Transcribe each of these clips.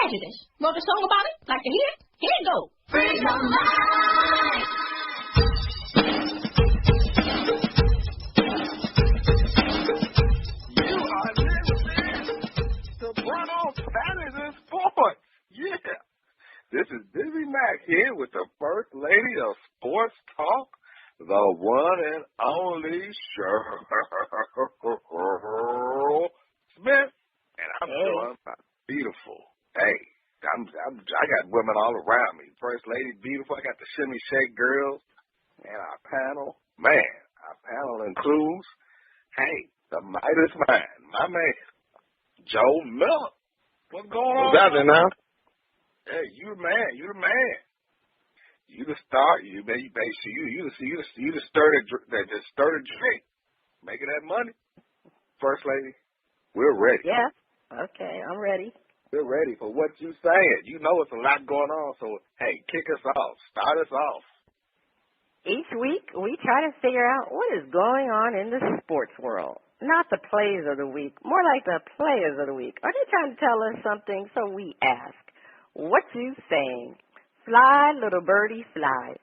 Prejudice. Wrote a song about it? Like to hear it? Here it goes. Free your mind. You are listening to Panties and Sports. Yeah. This is Busy Mac here with the First Lady of Sports Talk, the one and only Cheryl Smith, and I'm joined by beautiful. Hey, I got women all around me. First Lady, beautiful. I got the Shimmy Shake girls, and our panel. Man, our panel includes, hey, the Midas Mind, my man, Joe Miller. What's going on? What's happening now? Hey, you the man. You the man. You the star. You the stir the drink. Making that money. First Lady, we're ready. Yeah. Okay, I'm ready. We're ready for what you saying. You know it's a lot going on, so hey, kick us off. Start us off. Each week we try to figure out what is going on in the sports world. Not the plays of the week, more like the players of the week. Are they trying to tell us something? So we ask, what you saying? Fly, little birdie, fly.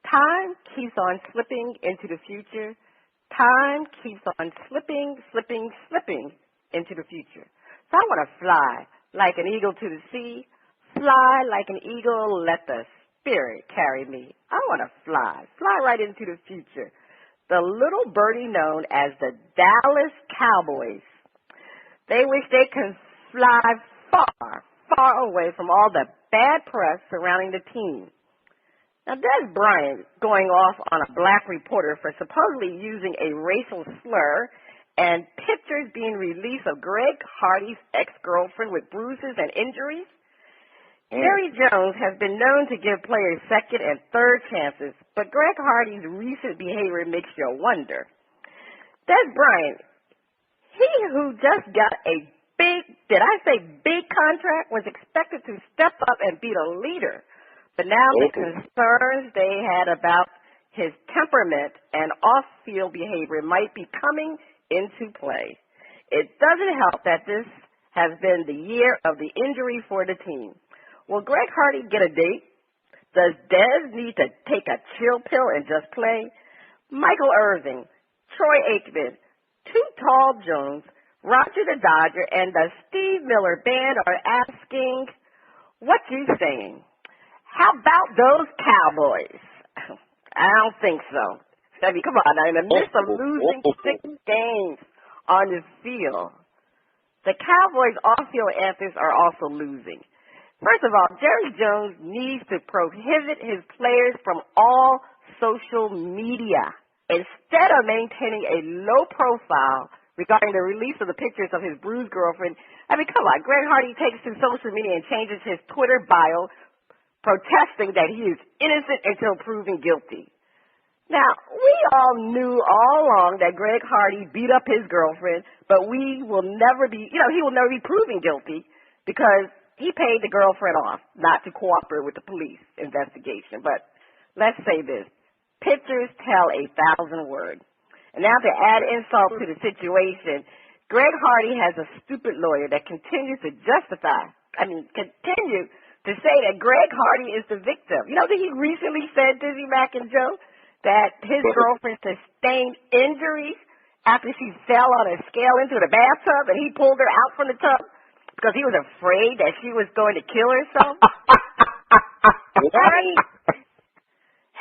Time keeps on slipping into the future. Time keeps on slipping into the future. So I want to fly like an eagle to the sea. Fly like an eagle, let the spirit carry me. I want to fly right into the future. The little birdie known as the Dallas Cowboys. They wish they could fly far away from all the bad press surrounding the team. Now, Des Bryant going off on a black reporter for supposedly using a racial slur and pictures being released of Greg Hardy's ex-girlfriend with bruises and injuries. Jerry Jones has been known to give players second and third chances, but Greg Hardy's recent behavior makes you wonder. Des Bryant, he who just got a big contract, was expected to step up and be the leader. But now the concerns they had about his temperament and off-field behavior might be coming into play. It doesn't help that this has been the year of the injury for the team. Will Greg Hardy get a date? Does Dez need to take a chill pill and just play? Michael Irving, Troy Aikman, Too Tall Jones, Roger the Dodger, and the Steve Miller Band are asking, what you saying? How about those Cowboys? I don't think so. I mean, come on now, in the midst of losing 6 games on the field, the Cowboys' off-field antics are also losing. First of all, Jerry Jones needs to prohibit his players from all social media. Instead of maintaining a low profile regarding the release of the pictures of his bruised girlfriend, I mean, come on, Greg Hardy takes to social media and changes his Twitter bio protesting that he is innocent until proven guilty. Now, we all knew all along that Greg Hardy beat up his girlfriend, but he will never be proven guilty because he paid the girlfriend off not to cooperate with the police investigation. But let's say this. Pictures tell 1,000 words. And now to add insult to the situation, Greg Hardy has a stupid lawyer that continues to continue to say that Greg Hardy is the victim. You know that he recently said, Dizzy Mac and Joe, that his girlfriend sustained injuries after she fell on a scale into the bathtub and he pulled her out from the tub because he was afraid that she was going to kill herself.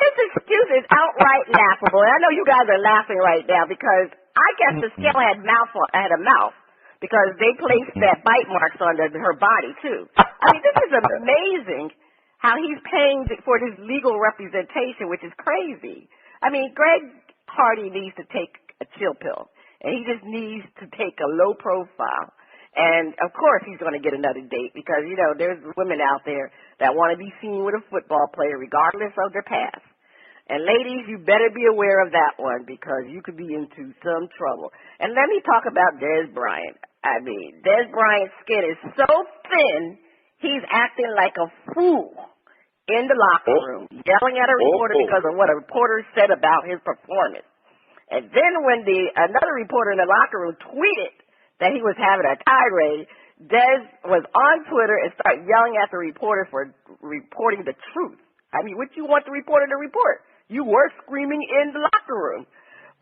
His excuse is outright laughable. And I know you guys are laughing right now because I guess the scale had a mouth because they placed that bite marks on her body too. I mean, this is amazing how he's paying for his legal representation, which is crazy. I mean, Greg Hardy needs to take a chill pill, and he just needs to take a low profile. And, of course, he's going to get another date because, you know, there's women out there that want to be seen with a football player regardless of their past. And, ladies, you better be aware of that one because you could be into some trouble. And let me talk about Des Bryant. I mean, Des Bryant's skin is so thin, he's acting like a fool in the locker room, yelling at a reporter because of what a reporter said about his performance. And then when another reporter in the locker room tweeted that he was having a tirade, Des was on Twitter and started yelling at the reporter for reporting the truth. I mean, what you want the reporter to report? You were screaming in the locker room.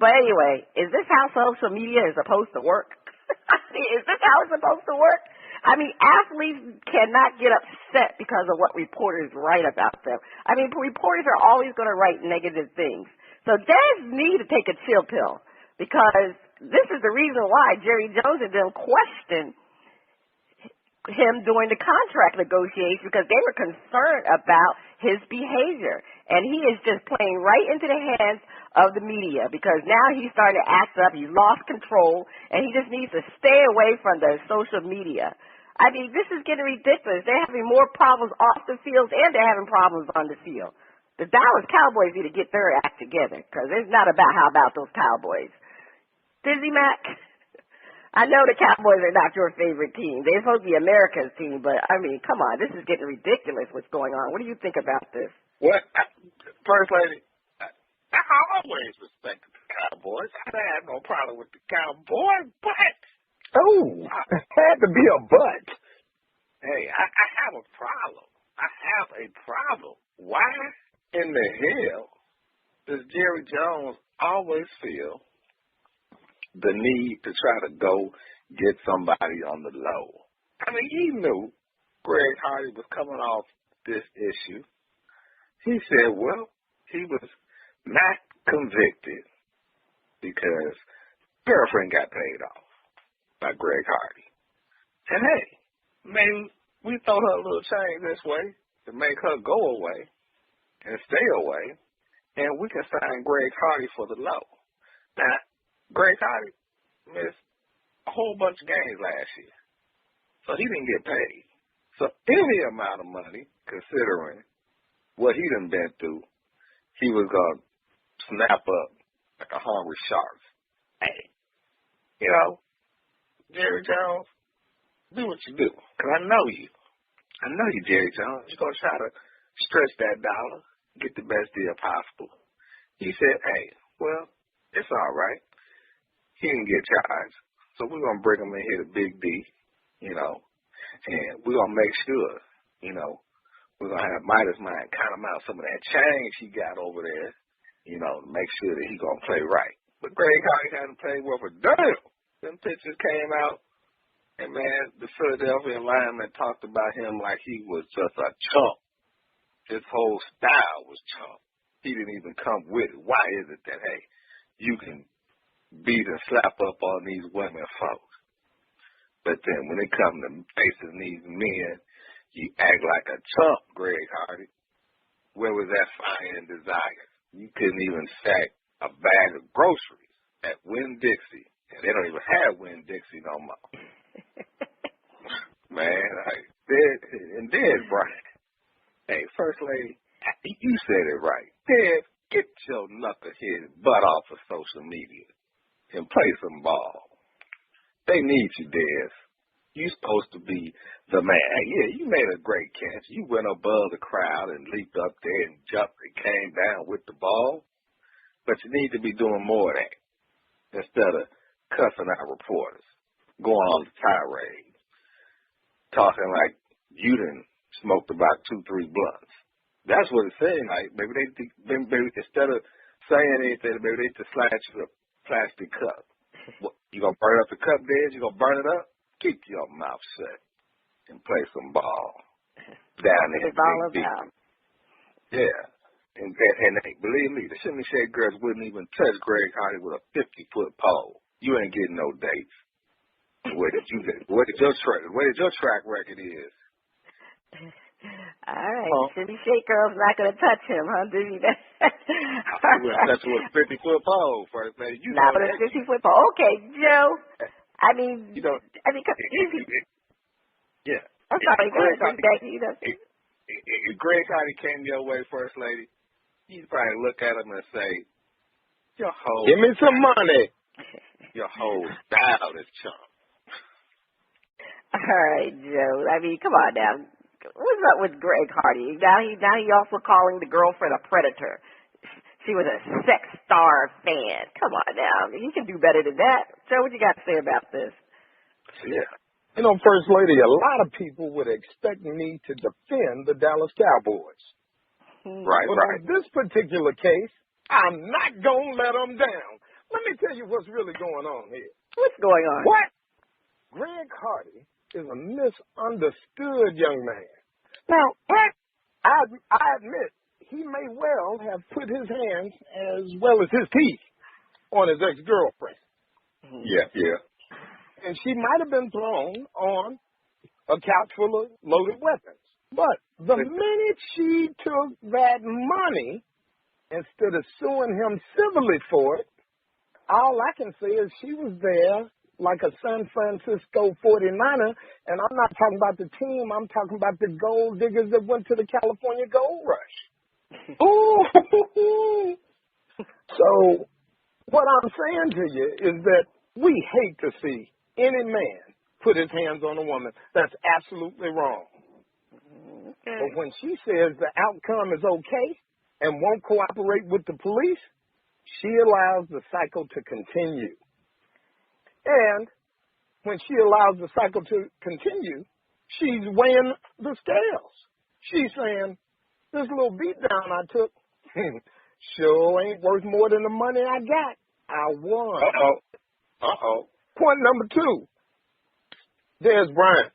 But anyway, is this how social media is supposed to work? Is this how it's supposed to work? I mean, athletes cannot get upset because of what reporters write about them. I mean, reporters are always going to write negative things. So Des needs to take a chill pill because this is the reason why Jerry Jones and them questioned him during the contract negotiation because they were concerned about his behavior. And he is just playing right into the hands of the media because now he's starting to act up. He's lost control, and he just needs to stay away from the social media. I mean, this is getting ridiculous. They're having more problems off the field, and they're having problems on the field. The Dallas Cowboys need to get their act together because it's not about how about those Cowboys. Dizzy Mac? I know the Cowboys are not your favorite team. They're supposed to be America's team, but, I mean, come on. This is getting ridiculous what's going on. What do you think about this? Well, First Lady, I always respected the Cowboys. I had no problem with the Cowboys, but... Oh, had to be a but. Hey, I have a problem. I have a problem. Why in the hell does Jerry Jones always feel the need to try to go get somebody on the low? I mean, he knew Greg Hardy was coming off this issue. He said, well, he was not convicted because girlfriend got paid off by Greg Hardy. And hey, maybe we throw her a little change this way to make her go away and stay away, and we can sign Greg Hardy for the low. Now, Greg Hardy missed a whole bunch of games last year, so he didn't get paid. So any amount of money, considering what he done been through, he was going to snap up like a hungry shark. Hey, you know, Jerry Jones, do what you do, because I know you. I know you, Jerry Jones. You're going to try to stretch that dollar, get the best deal possible. He said, hey, well, it's all right. He didn't get charged, so we're going to bring him in here to Big D, you know, and we're going to make sure, you know, we're going to have Midas Mind count him out some of that change he got over there, you know, to make sure that he's going to play right. But Greg Hardy hadn't played well for damn. Them pictures came out, and, man, the Philadelphia lineman talked about him like he was just a chump. His whole style was chump. He didn't even come with it. Why is it that, hey, you can beat and slap up on these women folks, but then when it comes to facing these men, you act like a chump, Greg Hardy? Where was that fire and desire? You couldn't even sack a bag of groceries at Winn-Dixie. And they don't even have Winn-Dixie no more. Man, and then, Brian, hey, First Lady, you said it right. Dad, get your knucklehead butt off of social media and play some ball. They need you, Dez. You supposed to be the man. Hey, yeah, you made a great catch. You went above the crowd and leaped up there and jumped and came down with the ball. But you need to be doing more of that instead of cussing out reporters, going on the tirade, talking like you done smoked about 2-3 blunts. That's what it seemed like. Maybe instead of saying anything, maybe they just slide you a plastic cup. What, you gonna burn up the cup, Dad? You gonna burn it up? Keep your mouth shut and play some ball down there. It's all about. Yeah. And hey, believe me, the Shimmy Shake girls wouldn't even touch Greg Hardy with a 50-foot pole. You ain't getting no dates. Where did your track record is? All right, Shimmy Shake girl's not gonna touch him, huh? Did he? That's with a 50-foot pole, First Lady. You not with a 50-foot pole. Okay, Joe. I mean, yeah. I'm sorry, if Greg Hardy came your way, First Lady, you'd probably look at him and say, your whole give me some money. Your whole style is chump. All right, Joe. I mean, come on now. What's up with Greg Hardy? Now he also calling the girlfriend a predator. She was a sex star fan. Come on now. He can do better than that. Joe, what you got to say about this? Yeah. You know, First Lady, a lot of people would expect me to defend the Dallas Cowboys. Right, but right. On this particular case, I'm not going to let them down. Let me tell you what's really going on here. What's going on? What? Greg Hardy is a misunderstood young man. Now, I admit he may well have put his hands as well as his teeth on his ex-girlfriend. Yeah, yeah. And she might have been thrown on a couch full of loaded weapons. But the minute she took that money, instead of suing him civilly for it, all I can say is she was there like a San Francisco 49er, and I'm not talking about the team. I'm talking about the gold diggers that went to the California Gold Rush. Ooh. So what I'm saying to you is that we hate to see any man put his hands on a woman. That's absolutely wrong. Okay. But when she says the outcome is okay and won't cooperate with the police, she allows the cycle to continue. And when she allows the cycle to continue, she's weighing the scales. She's saying, this little beatdown I took sure ain't worth more than the money I got. I won. Uh-oh. Point number 2, there's Bryant.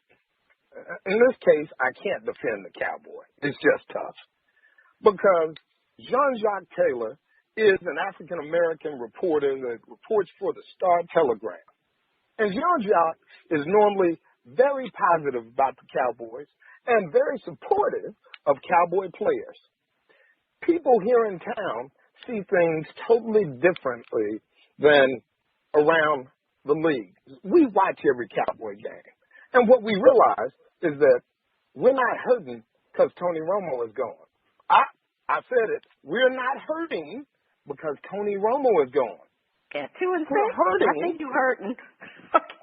In this case, I can't defend the Cowboy. It's just tough. Because Jean-Jacques Taylor is an African-American reporter that reports for the Star-Telegram. And Jean-Jacques is normally very positive about the Cowboys and very supportive of Cowboy players. People here in town see things totally differently than around the league. We watch every Cowboy game. And what we realize is that we're not hurting because Tony Romo is gone. I said it. We're not hurting because Tony Romo is gone. Yeah, 2 and 6. We're hurting. I think you're hurting.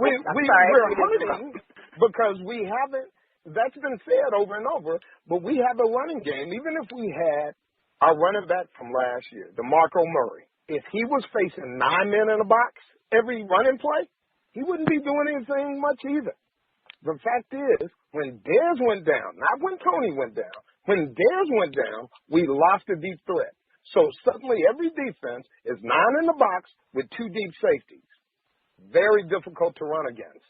We're hurting because we haven't. That's been said over and over. But we have a running game. Even if we had our running back from last year, DeMarco Murray, if he was facing 9 men in a box every running play, he wouldn't be doing anything much either. The fact is, when Dez went down, not when Tony went down, when Dez went down, we lost a deep threat. So suddenly every defense is 9 in the box with 2 deep safeties. Very difficult to run against.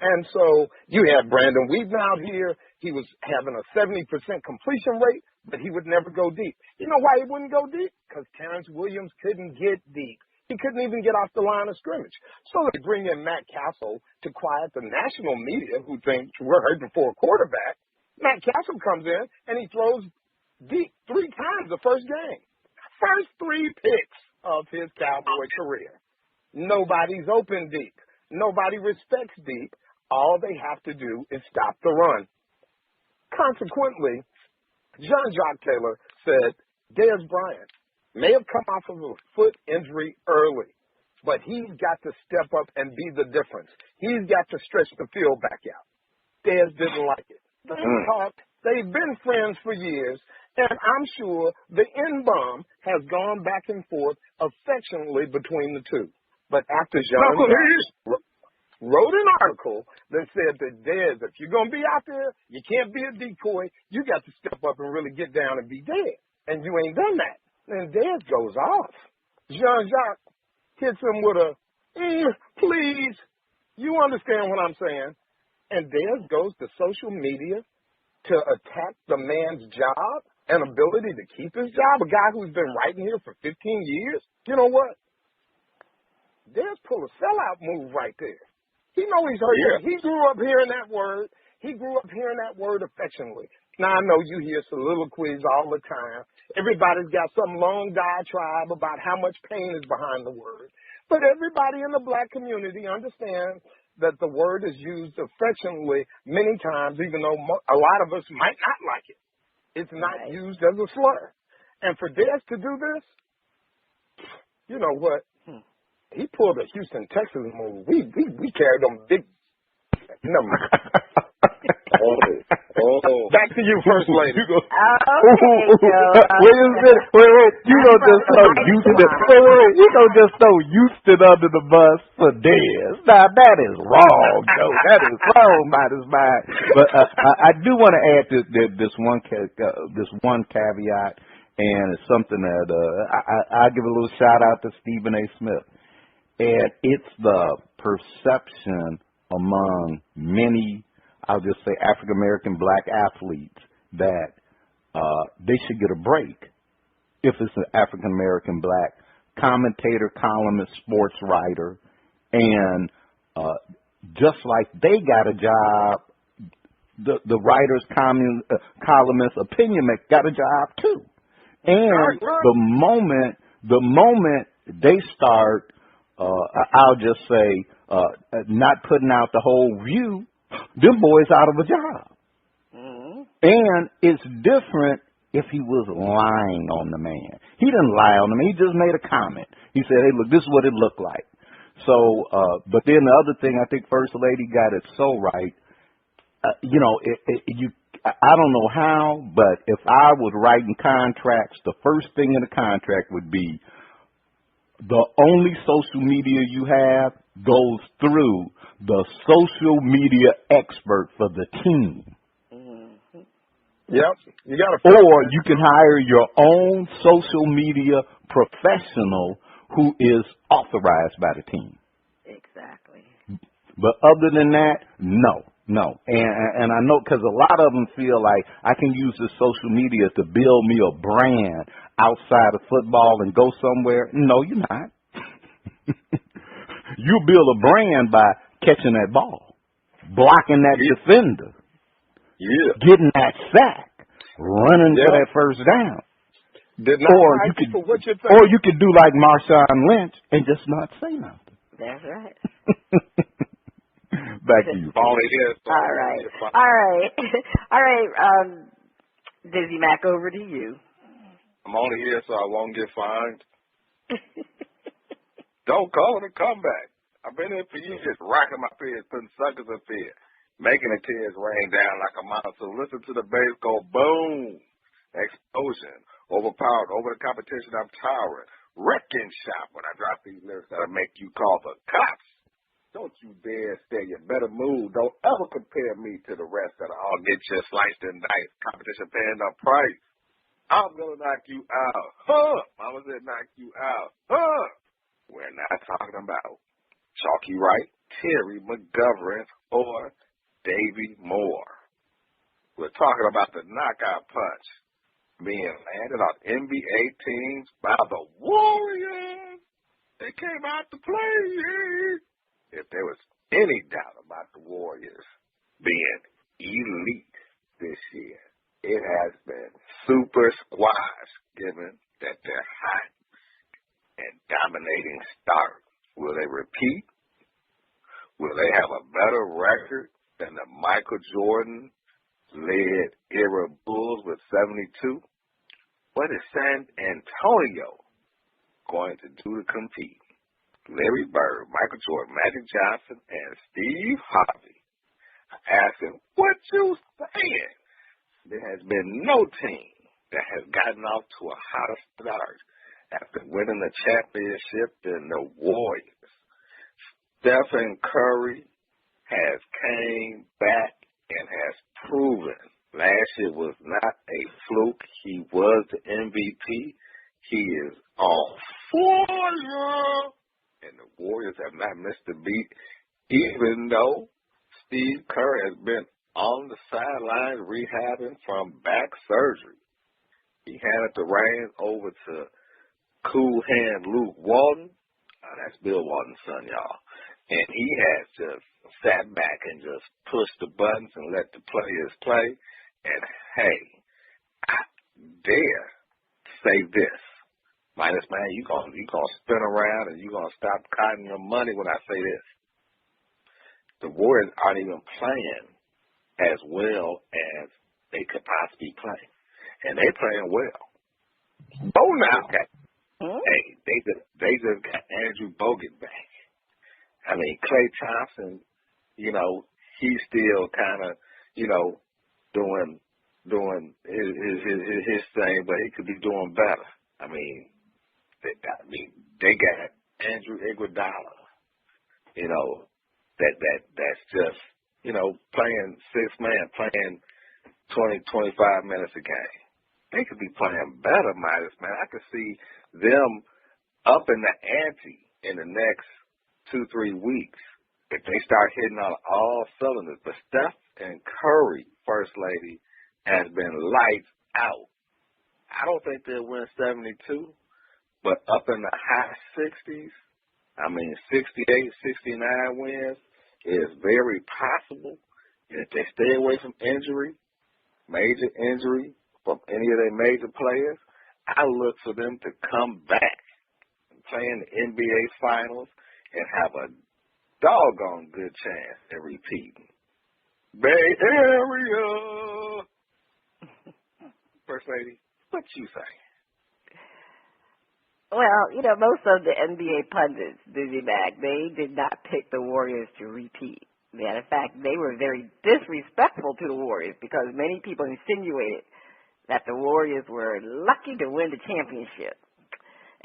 And so you had Brandon Wheaton out here. He was having a 70% completion rate, but he would never go deep. You know why he wouldn't go deep? Because Terrence Williams couldn't get deep. He couldn't even get off the line of scrimmage. So they bring in Matt Castle to quiet the national media who think we're hurting for a quarterback. Matt Castle comes in and he throws deep 3 times the first game. First 3 picks of his Cowboy career. Nobody's open deep. Nobody respects deep. All they have to do is stop the run. Consequently, Jean-Jacques Taylor said Dez Bryant may have come off of a foot injury early, but he's got to step up and be the difference. He's got to stretch the field back out. Dez didn't like it. They talked. They've been friends for years, and I'm sure the N-bomb has gone back and forth affectionately between the two. But after Jean-Jacques wrote an article that said that Dez, if you're going to be out there, you can't be a decoy. You got to step up and really get down and be dead. And you ain't done that. And Dez goes off. Jean-Jacques hits him with a, please, you understand what I'm saying. And Dez goes to social media to attack the man's job and ability to keep his job, a guy who's been writing here for 15 years. You know what? Dez pulled a sellout move right there. He knows he's hurt. Yeah. He grew up hearing that word. He grew up hearing that word affectionately. Now, I know you hear soliloquies all the time. Everybody's got some long diatribe about how much pain is behind the word. But everybody in the black community understands that the word is used affectionately many times, even though a lot of us might not like it. It's not used as a slur. And for Dez to do this, you know what? He pulled a Houston, Texas move. We carried them big. No. Back to you, First Lady. Okay, Joe. Wait. You gonna just throw Houston? Wait. You gonna just throw Houston under the bus for Dez? Now that is wrong, Joe. That is wrong, Midas Mind. But I do want to add this one caveat, and it's something that I give a little shout out to Stephen A. Smith, and it's the perception among many, I'll just say, African American black athletes that they should get a break if it's an African American black commentator, columnist, sports writer, and just like they got a job, the writers, columnists, opinion maker got a job too. And the moment they start, I'll just say, not putting out the whole view, them boys out of a job. Mm-hmm. And it's different if he was lying on the man. He didn't lie on the man. He just made a comment. He said, hey, look, this is what it looked like. So, but then the other thing, I think First Lady got it so right. I don't know how, but if I was writing contracts, the first thing in the contract would be the only social media you have goes through the social media expert for the team. Mm-hmm. Yep. You got to. Or you can hire your own social media professional who is authorized by the team. Exactly. But other than that, no. And I know because a lot of them feel like I can use this social media to build me a brand outside of football and go somewhere. No, you're not. You build a brand by catching that ball, blocking that defender, getting that sack, running for that first down. Or you could do like Marshawn Lynch and just not say nothing. That's right. Back to you. All right. Dizzy Mac, over to you. I'm only here so I won't get fined. Don't call it a comeback. I've been here for years, rocking my peers, putting suckers up here, making the tears rain down like a monsoon. Listen to the bass go boom. Explosion. Overpowered. Over the competition, I'm towering. Wrecking shop when I drop these lyrics that'll make you call the cops. Don't you dare stay your better mood. Don't ever compare me to the rest that'll all get you sliced and diced. Competition paying the price. I'm gonna knock you out. Mama said knock you out. We're not talking about Chalky Wright, Terry McGovern, or Davey Moore. We're talking about the knockout punch being landed on NBA teams by the Warriors. They came out to play. If there was any doubt about the Warriors being elite this year, it has been super squash, given that they're hot and dominating start. Will they repeat? Will they have a better record than the Michael Jordan-led era Bulls with 72? What is San Antonio going to do to compete? Larry Bird, Michael Jordan, Magic Johnson, and Steve Harvey asking, what you saying? There has been no team that has gotten off to a hotter start after winning the championship than the Warriors. Stephen Curry has came back and has proven last year was not a fluke. He was the MVP. He is on fire. And the Warriors have not missed a beat, even though Steve Kerr has been on the sidelines rehabbing from back surgery. He handed the reins over to cool hand Luke Walton. That's Bill Walton's son, y'all. And he has just sat back and just pushed the buttons and let the players play. And, hey, I dare say this. Midas Man, you gonna spin around and you gonna stop counting your money when I say this. The Warriors aren't even playing as well as they could possibly play, and they playing well. Oh, now, okay. Hey, they just got Andrew Bogut back. I mean, Klay Thompson, he's still kind of, doing his thing, but he could be doing better. I mean, they got Andrew Iguodala. You know, that's just, you know, playing six-man, playing 20, 25 minutes a game. They could be playing better, Midas, man. I could see them up in the ante in the next 2-3 weeks if they start hitting on all cylinders. But Steph and Curry, First Lady, has been lights out. I don't think they'll win 72, but up in the high 60s, 68, 69 wins is very possible. And if they stay away from injury, major injury from any of their major players, I look for them to come back and play in the NBA Finals and have a doggone good chance at repeating. Bay Area! First Lady, what you say? Well, you know, most of the NBA pundits, Dizzy Mac, they did not pick the Warriors to repeat. Matter of fact, they were very disrespectful to the Warriors because many people insinuated that the Warriors were lucky to win the championship.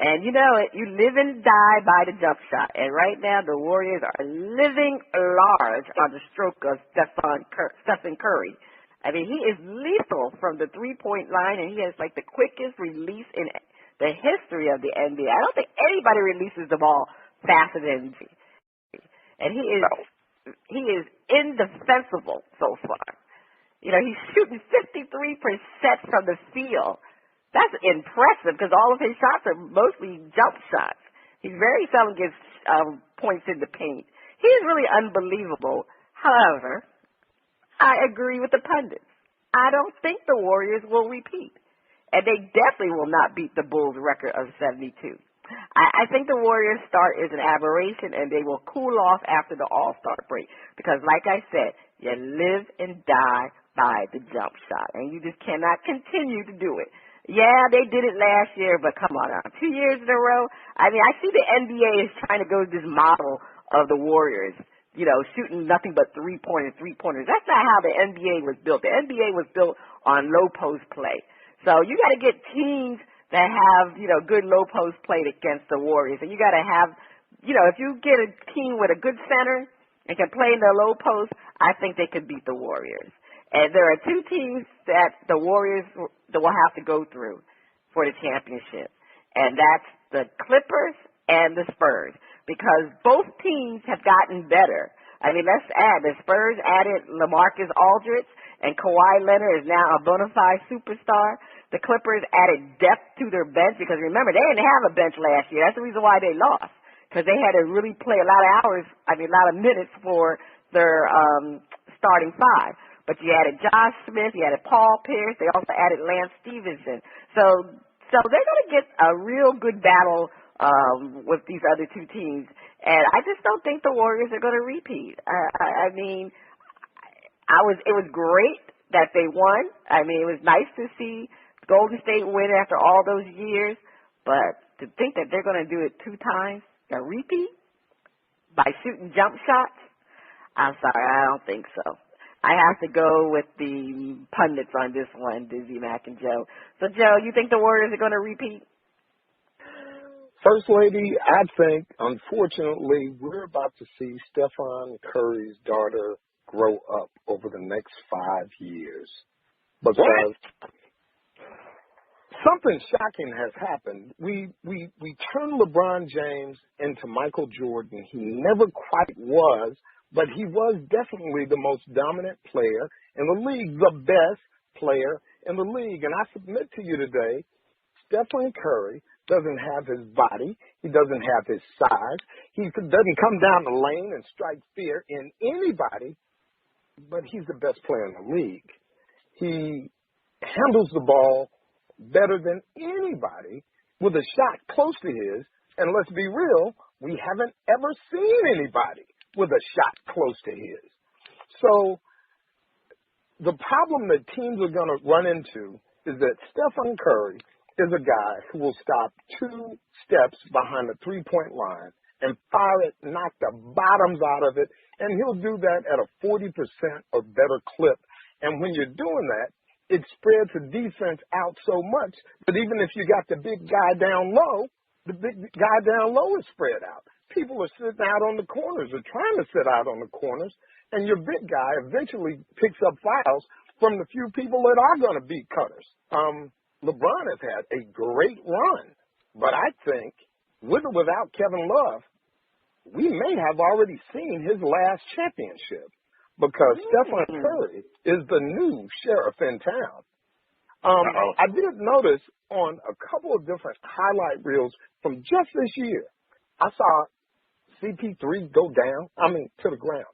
And you know it, you live and die by the jump shot. And right now the Warriors are living large on the stroke of Stephen Curry. I mean, he is lethal from the three-point line, and he has like the quickest release in the history of the NBA. I don't think anybody releases the ball faster than him. And he is indefensible so far. You know, he's shooting 53% from the field. That's impressive because all of his shots are mostly jump shots. He very seldom gets points in the paint. He is really unbelievable. However, I agree with the pundits. I don't think the Warriors will repeat. And they definitely will not beat the Bulls' record of 72. I think the Warriors' start is an aberration, and they will cool off after the All-Star break. Because, like I said, you live and die by the jump shot, and you just cannot continue to do it. Yeah, they did it last year, but come on now. 2 years in a row? I mean, I see the NBA is trying to go to this model of the Warriors, you know, shooting nothing but three-pointers. That's not how the NBA was built. The NBA was built on low-post play. So you got to get teams that have, you know, good low-post play against the Warriors. And you got to have, you know, if you get a team with a good center and can play in the low post, I think they could beat the Warriors. And there are two teams that the Warriors will have to go through for the championship. And that's the Clippers and the Spurs. Because both teams have gotten better. I mean, let's add, the Spurs added LaMarcus Aldridge, and Kawhi Leonard is now a bona fide superstar. The Clippers added depth to their bench because, remember, they didn't have a bench last year. That's the reason why they lost, because they had to really play a lot of minutes for their starting five. But you added Josh Smith, you added Paul Pierce, they also added Lance Stevenson. So they're going to get a real good battle with these other two teams. And I just don't think the Warriors are going to repeat. I mean, it was great that they won. I mean, it was nice to see Golden State win after all those years. But to think that they're going to do it 2 times, a repeat, by shooting jump shots, I'm sorry, I don't think so. I have to go with the pundits on this one, Dizzy, Mac, and Joe. So, Joe, you think the Warriors are going to repeat? First Lady, I think, unfortunately, we're about to see Stephen Curry's daughter grow up over the next 5 years. Because something shocking has happened. We turned LeBron James into Michael Jordan. He never quite was, but he was definitely the most dominant player in the league, the best player in the league. And I submit to you today, Stephen Curry doesn't have his body. He doesn't have his size. He doesn't come down the lane and strike fear in anybody, but he's the best player in the league. He handles the ball better than anybody with a shot close to his. And let's be real, we haven't ever seen anybody with a shot close to his. So the problem that teams are going to run into is that Stephen Curry is a guy who will stop 2 steps behind the three-point line and fire it, knock the bottoms out of it, and he'll do that at a 40% or better clip. And when you're doing that, it spreads the defense out so much that even if you got the big guy down low, the big guy down low is spread out. People are sitting out on the corners or trying to sit out on the corners, and your big guy eventually picks up fouls from the few people that are going to beat cutters. LeBron has had a great run, but I think with or without Kevin Love, we may have already seen his last championship because Stephen Curry is the new sheriff in town. I did notice on a couple of different highlight reels from just this year, I saw CP3 go down, to the ground.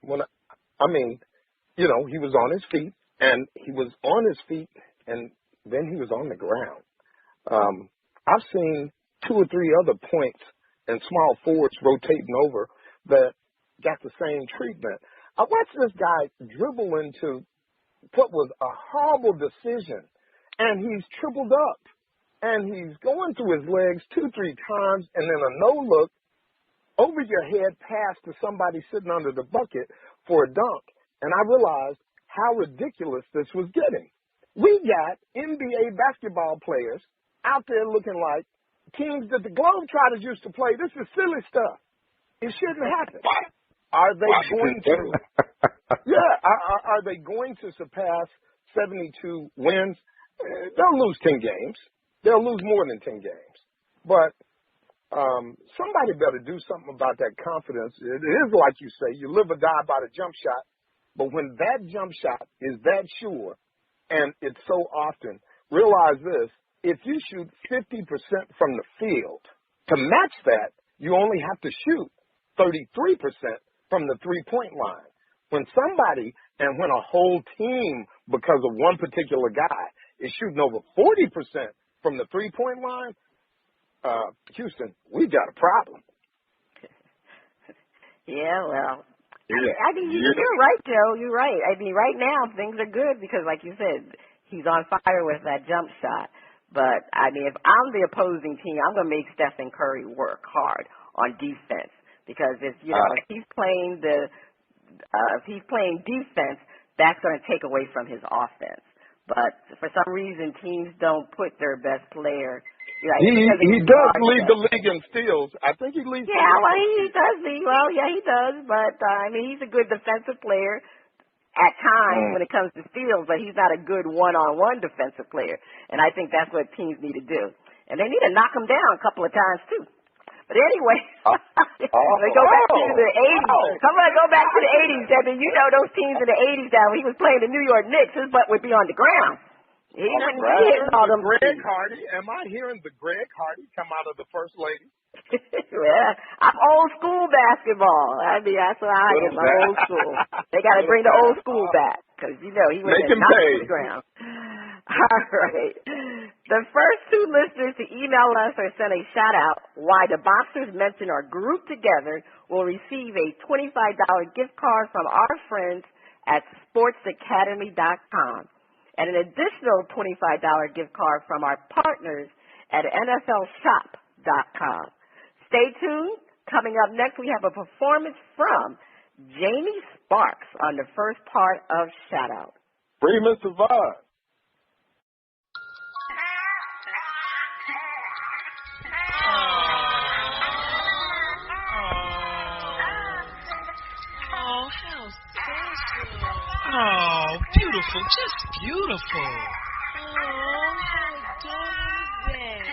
He was on his feet, and he was on his feet, and then he was on the ground. I've seen 2 or 3 other points and small forwards rotating over that got the same treatment. I watched this guy dribble into what was a horrible decision, and he's tripled up, and he's going through his legs 2-3 times, and then a no-look over your head pass to somebody sitting under the bucket for a dunk, and I realized how ridiculous this was getting. We got NBA basketball players out there looking like teams that the Globetrotters used to play. This is silly stuff. It shouldn't happen. Are they going to? Are they going to surpass 72 wins? They'll lose 10 games. They'll lose more than 10 games. But somebody better do something about that confidence. It is like you say, you live or die by the jump shot. But when that jump shot is that sure, and it's so often, realize this, if you shoot 50% from the field, to match that, you only have to shoot 33% from the three-point line. When somebody and when a whole team, because of one particular guy, is shooting over 40% from the three-point line, Houston, we've got a problem. Yeah, well, you're right, Joe. You're right. Right now things are good because, like you said, he's on fire with that jump shot. But, if I'm the opposing team, I'm going to make Stephen Curry work hard on defense because if he's playing defense, that's going to take away from his offense. But for some reason, teams don't put their best player. He does lead the league in steals. I think he leads. Yeah, well, he does lead. Well, yeah, he does. But he's a good defensive player at times when it comes to steals, but he's not a good one-on-one defensive player. And I think that's what teams need to do. And they need to knock him down a couple of times too. But anyway, they go back to the 80s. I'm going to go back to the 80s. Those teams in the 80s that when he was playing the New York Knicks, his butt would be on the ground. He wouldn't be hitting all them. Greg Hardy. Am I hearing the Greg Hardy come out of the First Lady? Well, I'm old school basketball. That's what I am. I'm old school. They got to bring the old school back because, he would have knocked to the ground. All right. The first 2 listeners to email us or send a shout-out why the boxers mentioned are grouped together will receive a $25 gift card from our friends at sportsacademy.com and an additional $25 gift card from our partners at NFLshop.com. Stay tuned. Coming up next, we have a performance from Jamie Sparks on the first part of Shout-Out. Free Mr. Vaughn. Oh, beautiful, just beautiful. Oh, how adorable is that?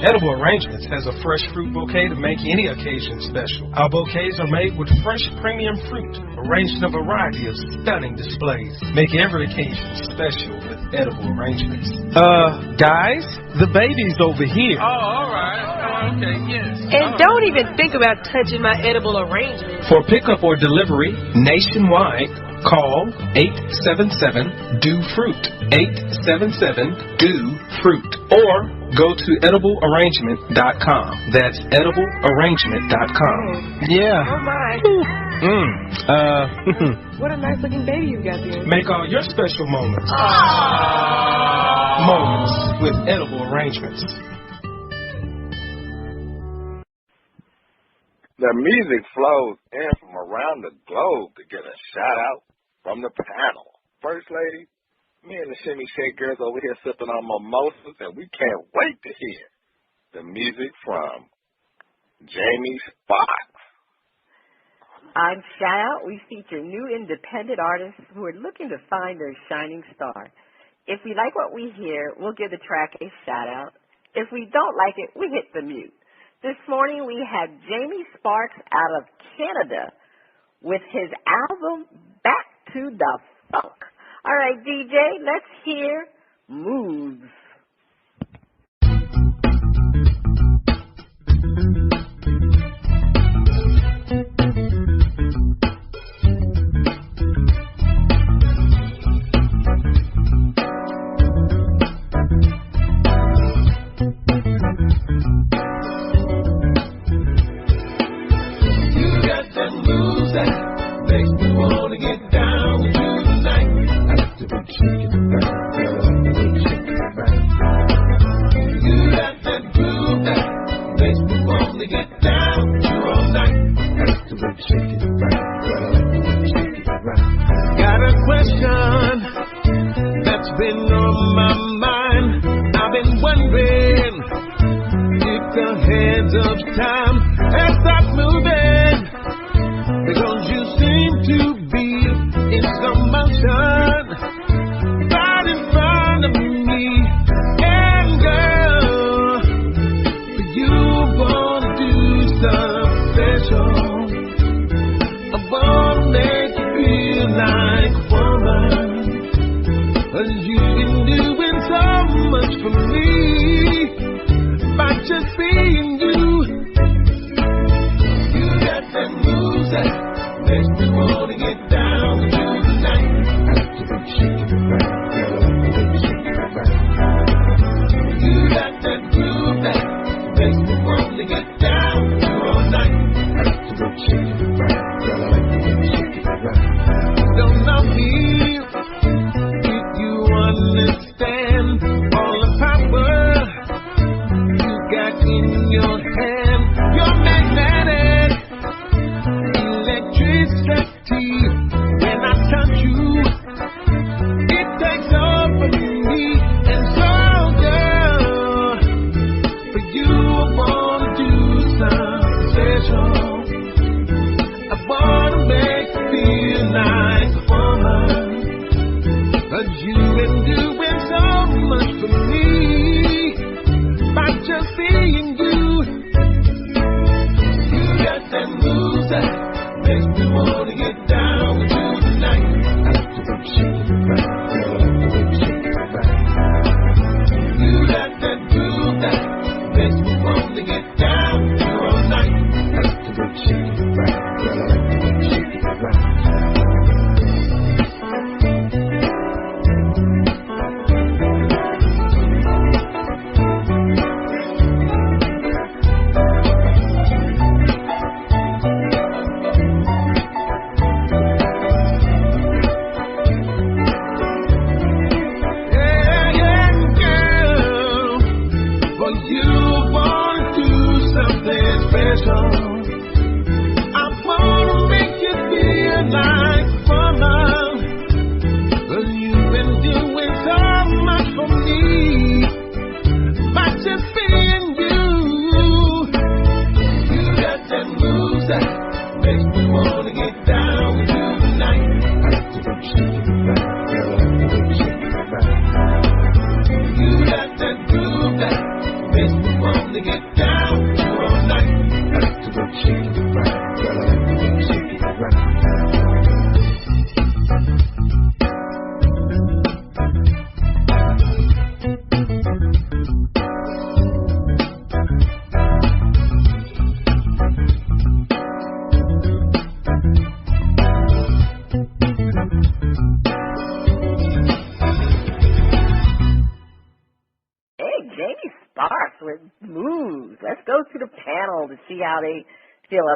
Edible Arrangements has a fresh fruit bouquet to make any occasion special. Our bouquets are made with fresh premium fruit, arranged in a variety of stunning displays. Make every occasion special with Edible Arrangements. Guys, the baby's over here. Oh, all right. Okay, yes. And don't even think about touching my Edible Arrangements. For pickup or delivery nationwide, call 877-DO-FRUIT, 877-DO-FRUIT, or go to ediblearrangement.com. That's ediblearrangement.com. Yeah. Oh, my. What a nice looking baby you've got there. Make all your special moments. Moments with Edible Arrangements. The music flows in from around the globe to get a shout out from the panel. First lady, me and the Shimmy Shake girls over here sipping on mimosas, and we can't wait to hear the music from Jamie Spot. On Shout Out, we feature new independent artists who are looking to find their shining star. If we like what we hear, we'll give the track a shout out. If we don't like it, we hit the mute. This morning we had Jamie Sparks out of Canada with his album Back to the Funk. All right, DJ, let's hear Moves.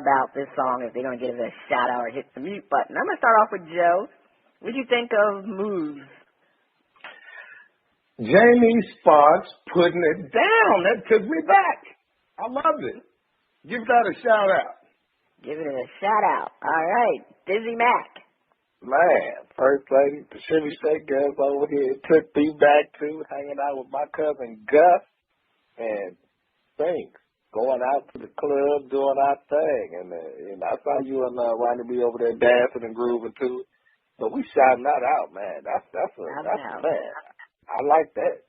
About this song, if they're going to give it a shout out or hit the mute button. I'm going to start off with Joe. What do you think of Moves? Jamie Sparks putting it down. That took me back. I love it. Give that a shout out. Giving it a shout out. All right, Dizzy Mac. Man, First Lady, the Shimmy Shake girls over here took me back to hanging out with my cousin Gus and things. Going out to the club, doing our thing. And I saw you and Ronnie B over there dancing and grooving too. So we shouting that out, man. That's man. I like that.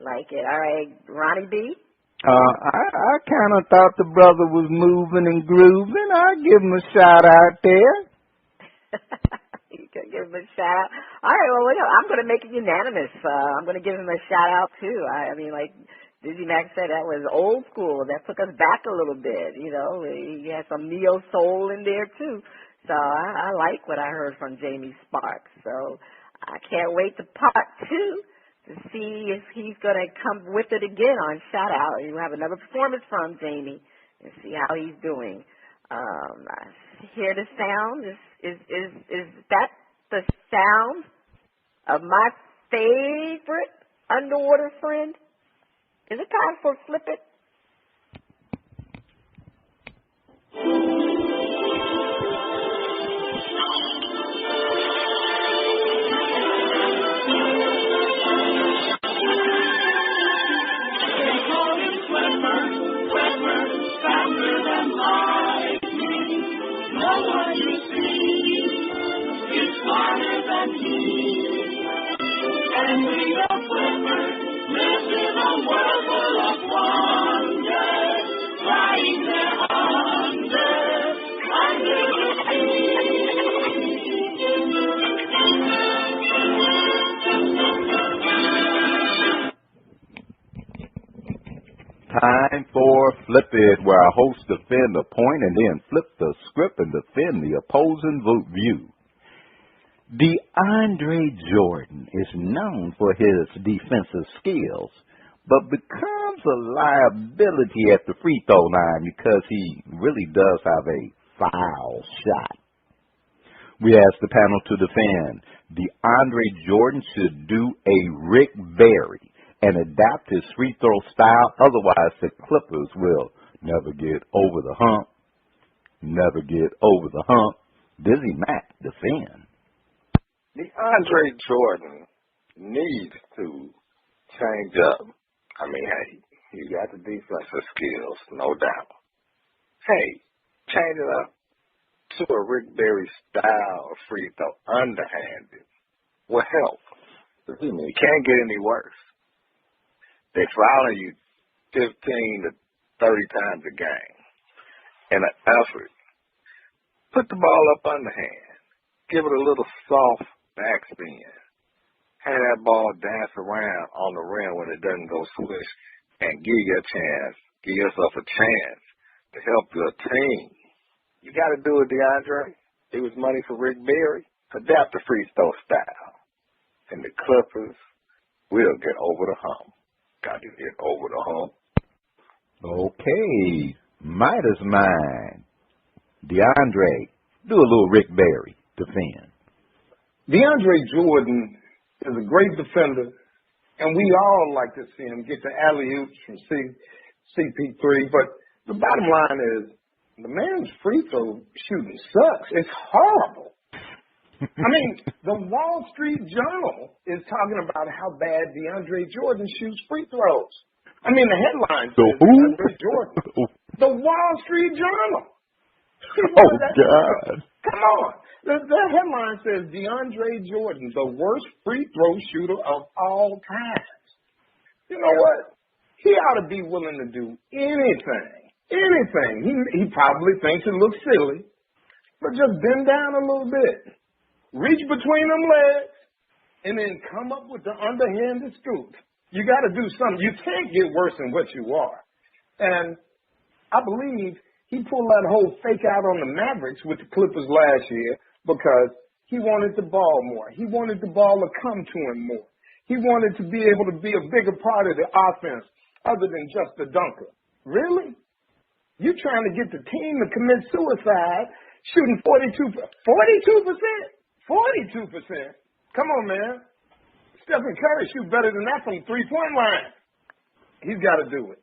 Like it. All right, Ronnie B. I kind of thought the brother was moving and grooving. I'll give him a shout out there. You can give him a shout out. All right, well, I'm going to make it unanimous. I'm going to give him a shout out too. I mean, like Dizzy Mac said, that was old school. That took us back a little bit. You know, he had some neo soul in there too. So I like what I heard from Jamie Sparks. So I can't wait to part two to see if he's going to come with it again on Shout Out. You have another performance from Jamie and see how he's doing. I hear the sound. Is that the sound of my favorite underwater friend? Is it time for Flip It? And we are Flipper, live in a world full of wonder, flying there under the Time for Flip It, where our hosts defend a point and then flip the script and defend the opposing view. DeAndre Jordan is known for his defensive skills, but becomes a liability at the free throw line because he really does have a foul shot. We ask the panel to defend. DeAndre Jordan should do a Rick Barry and adapt his free throw style, otherwise the Clippers will never get over the hump. Never get over the hump. Dizzy Mac, defend. DeAndre Jordan needs to change up. I mean, hey, he got the defensive skills, no doubt. Hey, change it up to a Rick Barry style of free throw, underhanded, will help. It can't get any worse. They fouling you 15 to 30 times a game in an effort. Put the ball up underhand. Give it a little soft backspin. Have that ball dance around on the rim when it doesn't go swish, and give yourself a chance to help your team. You got to do it, DeAndre. It was money for Rick Barry. Adapt the free throw style. And the Clippers will get over the hump. Got to get over the hump. Okay. Midas Mind. DeAndre, do a little Rick Barry. Defend. DeAndre Jordan is a great defender, and we all like to see him get the alley-oops from CP3. But the bottom line is, the man's free throw shooting sucks. It's horrible. I mean, the Wall Street Journal is talking about how bad DeAndre Jordan shoots free throws. I mean, the headline says DeAndre Jordan. The Wall Street Journal. Oh, God. Come on. The headline says DeAndre Jordan, the worst free throw shooter of all time. You know what? He ought to be willing to do anything. Anything. He probably thinks it looks silly, but just bend down a little bit. Reach between them legs, and then come up with the underhanded scoop. You got to do something. You can't get worse than what you are. And I believe he pulled that whole fake out on the Mavericks with the Clippers last year because he wanted the ball more. He wanted the ball to come to him more. He wanted to be able to be a bigger part of the offense other than just the dunker. Really? You trying to get the team to commit suicide shooting 42%? 42%? 42%? Come on, man. Stephen Curry shoot better than that from the three-point line. He's got to do it.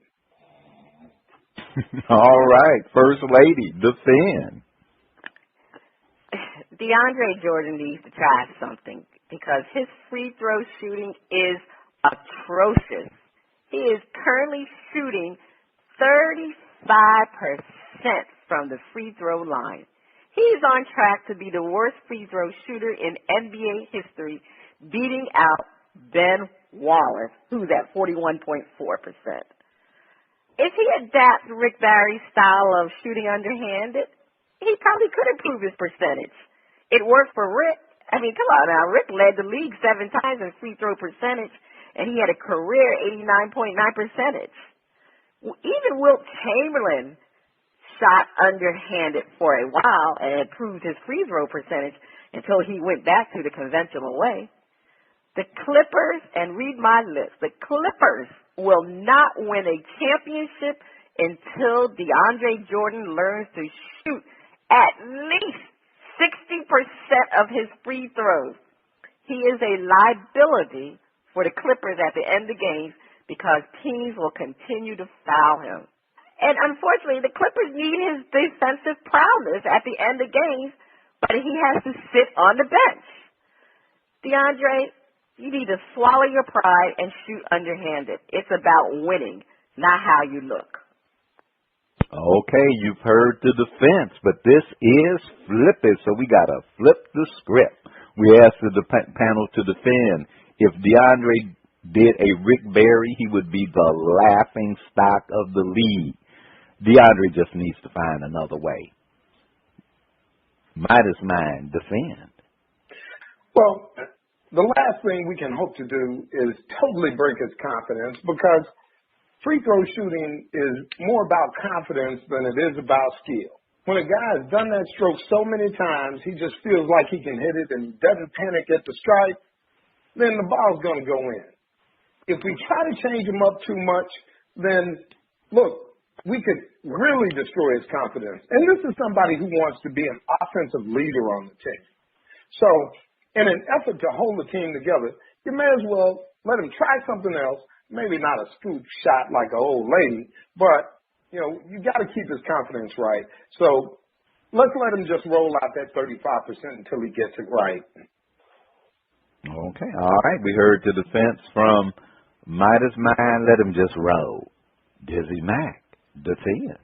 All right, First Lady, defend. DeAndre Jordan needs to try something because his free throw shooting is atrocious. He is currently shooting 35% from the free throw line. He's on track to be the worst free throw shooter in NBA history, beating out Ben Wallace, who's at 41.4%. If he adapts Rick Barry's style of shooting underhanded, he probably could improve his percentage. It worked for Rick. I mean, come on now. Rick led the league 7 times in free throw percentage, and he had a career 89.9 percentage. Even Wilt Chamberlain shot underhanded for a while and improved his free throw percentage until he went back to the conventional way. The Clippers, and read my lips, the Clippers will not win a championship until DeAndre Jordan learns to shoot at least 60% of his free throws. He is a liability for the Clippers at the end of games because teams will continue to foul him. And unfortunately, the Clippers need his defensive prowess at the end of games, but he has to sit on the bench. DeAndre, you need to swallow your pride and shoot underhanded. It's about winning, not how you look. Okay, you've heard the defense, but this is Flip It, so we got to flip the script. We asked the panel to defend. If DeAndre did a Rick Barry, he would be the laughing stock of the league. DeAndre just needs to find another way. Midas Mind, defend. Well, the last thing we can hope to do is totally break his confidence because free throw shooting is more about confidence than it is about skill. When a guy has done that stroke so many times, he just feels like he can hit it and he doesn't panic at the strike, then the ball's going to go in. If we try to change him up too much, then, look, we could really destroy his confidence. And this is somebody who wants to be an offensive leader on the team. So in an effort to hold the team together, you may as well let him try something else, maybe not a scoop shot like an old lady, but, you know, you got to keep his confidence right. So let's let him just roll out that 35% until he gets it right. Okay, all right. We heard the defense from Midas Mind. Let him just roll. Dizzy Mac, defend.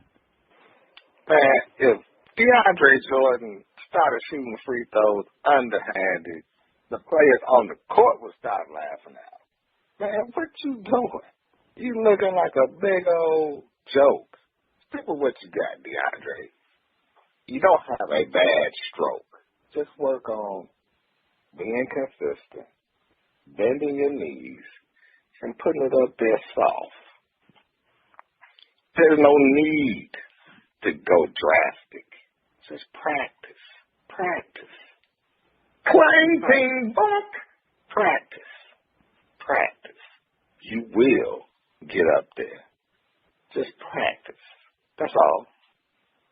Man, if DeAndre Jordan started shooting free throws underhanded, the players on the court would start laughing at him. Man, what you doing? You looking like a big old joke. Stick with what you got, DeAndre. You don't have a bad stroke. Just work on being consistent, bending your knees, and putting it up there soft. There's no need to go drastic. Just practice. Practice. Clang, ping, bonk. Practice. Practice. You will get up there. Just practice. That's all.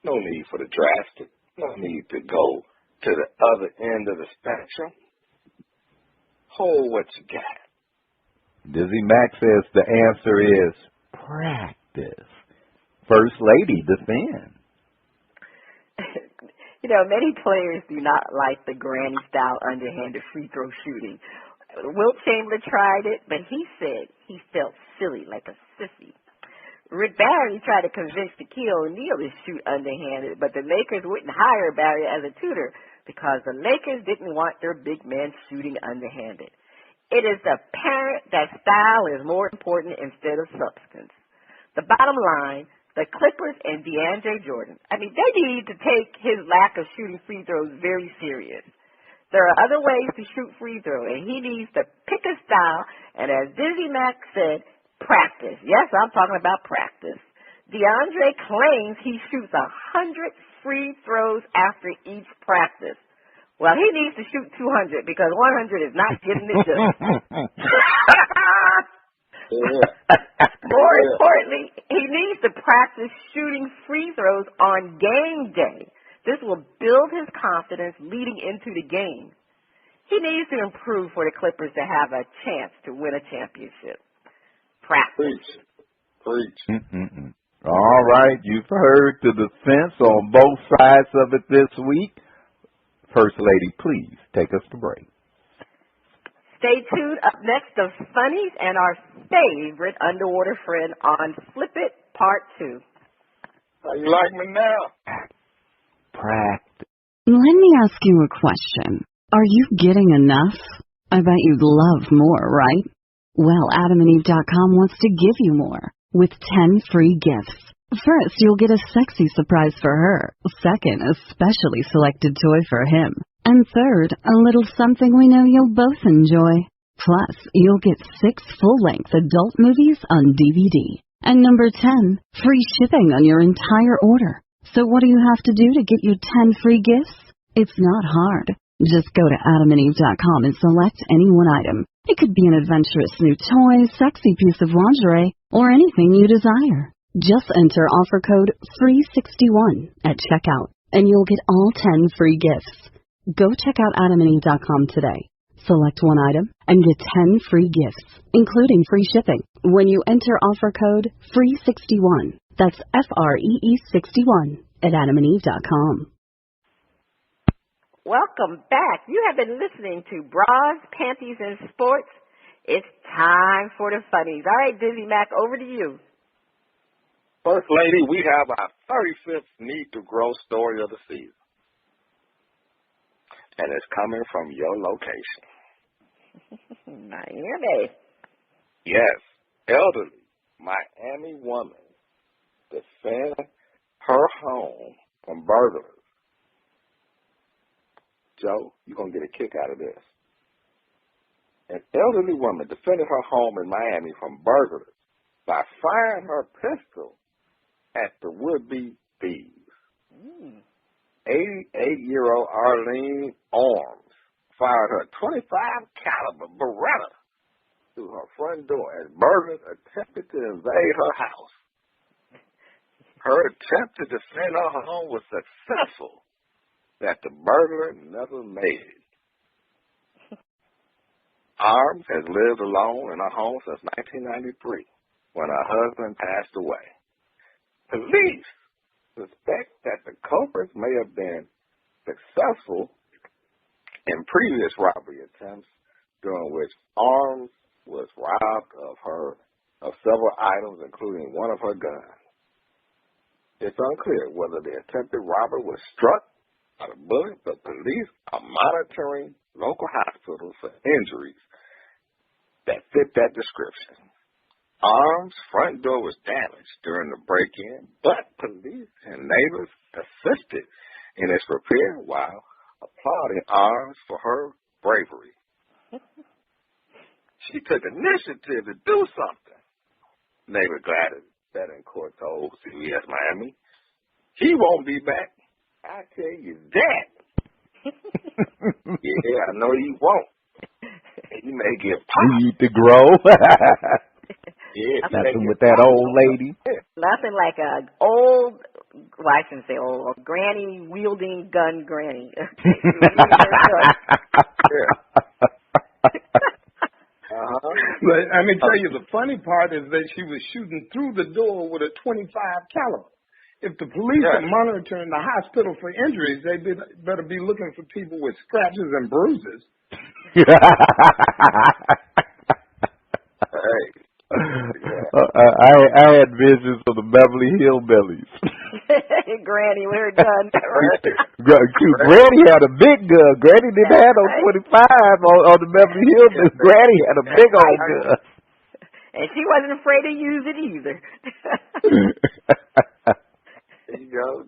No need for the drastic. No need to go to the other end of the spectrum. Hold what you got. Dizzy Mac says the answer is practice. First Lady, defend. You know, many players do not like the granny-style underhanded free throw shooting. Wilt Chamberlain tried it, but he said he felt silly, like a sissy. Rick Barry tried to convince Shaquille O'Neal to shoot underhanded, but the Lakers wouldn't hire Barry as a tutor because the Lakers didn't want their big men shooting underhanded. It is apparent that style is more important instead of substance. The bottom line, the Clippers and DeAndre Jordan, they need to take his lack of shooting free throws very serious. There are other ways to shoot free throw, and he needs to pick a style, and as Dizzy Mac said, practice. Yes, I'm talking about practice. DeAndre claims he shoots 100 free throws after each practice. Well, he needs to shoot 200 because 100 is not getting it done. More importantly, he needs to practice shooting free throws on game day. This will build his confidence leading into the game. He needs to improve for the Clippers to have a chance to win a championship. Practice. Preach. All right, you've heard the defense on both sides of it this week. First Lady, please take us to break. Stay tuned. Up next, the funnies and our favorite underwater friend on Flip It Part 2. How you like me now? Practice. Let me ask you a question. Are you getting enough? I bet you'd love more, right? Well, AdamandEve.com wants to give you more with 10 free gifts. First, you'll get a sexy surprise for her. Second, a specially selected toy for him. And third, a little something we know you'll both enjoy. Plus, you'll get 6 full-length adult movies on DVD. And number 10, free shipping on your entire order. So what do you have to do to get your 10 free gifts? It's not hard. Just go to AdamandEve.com and select any one item. It could be an adventurous new toy, sexy piece of lingerie, or anything you desire. Just enter offer code FREE61 at checkout, and you'll get all 10 free gifts. Go check out AdamandEve.com today. Select one item and get 10 free gifts, including free shipping, when you enter offer code FREE61. That's FREE61 at AdamandEve.com. Welcome back. You have been listening to Bras, Panties, and Sports. It's time for the funnies. All right, Dizzy Mac, over to you. First Lady, we have our 35th Need to Grow story of the season. And it's coming from your location. Miami. Yes, elderly Miami woman defends her home from burglars. Joe, you're going to get a kick out of this. An elderly woman defended her home in Miami from burglars by firing her pistol at the would-be thieves. 88-year-old Arlene Arms fired her .25 caliber Beretta through her front door as burglars attempted to invade her house. Her attempt to defend her home was successful, that the burglar never made it. Arms has lived alone in her home since 1993, when her husband passed away. Police suspect that the culprits may have been successful in previous robbery attempts, during which Arms was robbed of several items, including one of her guns. It's unclear whether the attempted robber was struck by the bullet, but police are monitoring local hospitals for injuries that fit that description. Arms' front door was damaged during the break-in, but police and neighbors assisted in its repair while applauding Arms for her bravery. She took initiative to do something, neighbor Gladys Betancourt told CBS Miami. He won't be back. I tell you that. Yeah, I know he won't. He may get popped. Need to grow. Yeah, nothing with that old lady. Nothing like a old, well, I shouldn't say old, a granny wielding gun granny. But let me tell you, the funny part is that she was shooting through the door with a .25 caliber. If the police are monitoring the hospital for injuries, they better be looking for people with scratches and bruises. I had visions of the Beverly Hillbillies. Granny, we're done. Granny had a big gun. Granny didn't have no 25 on the Beverly Hillbillies. Granny had a big old gun. And she wasn't afraid to use it either.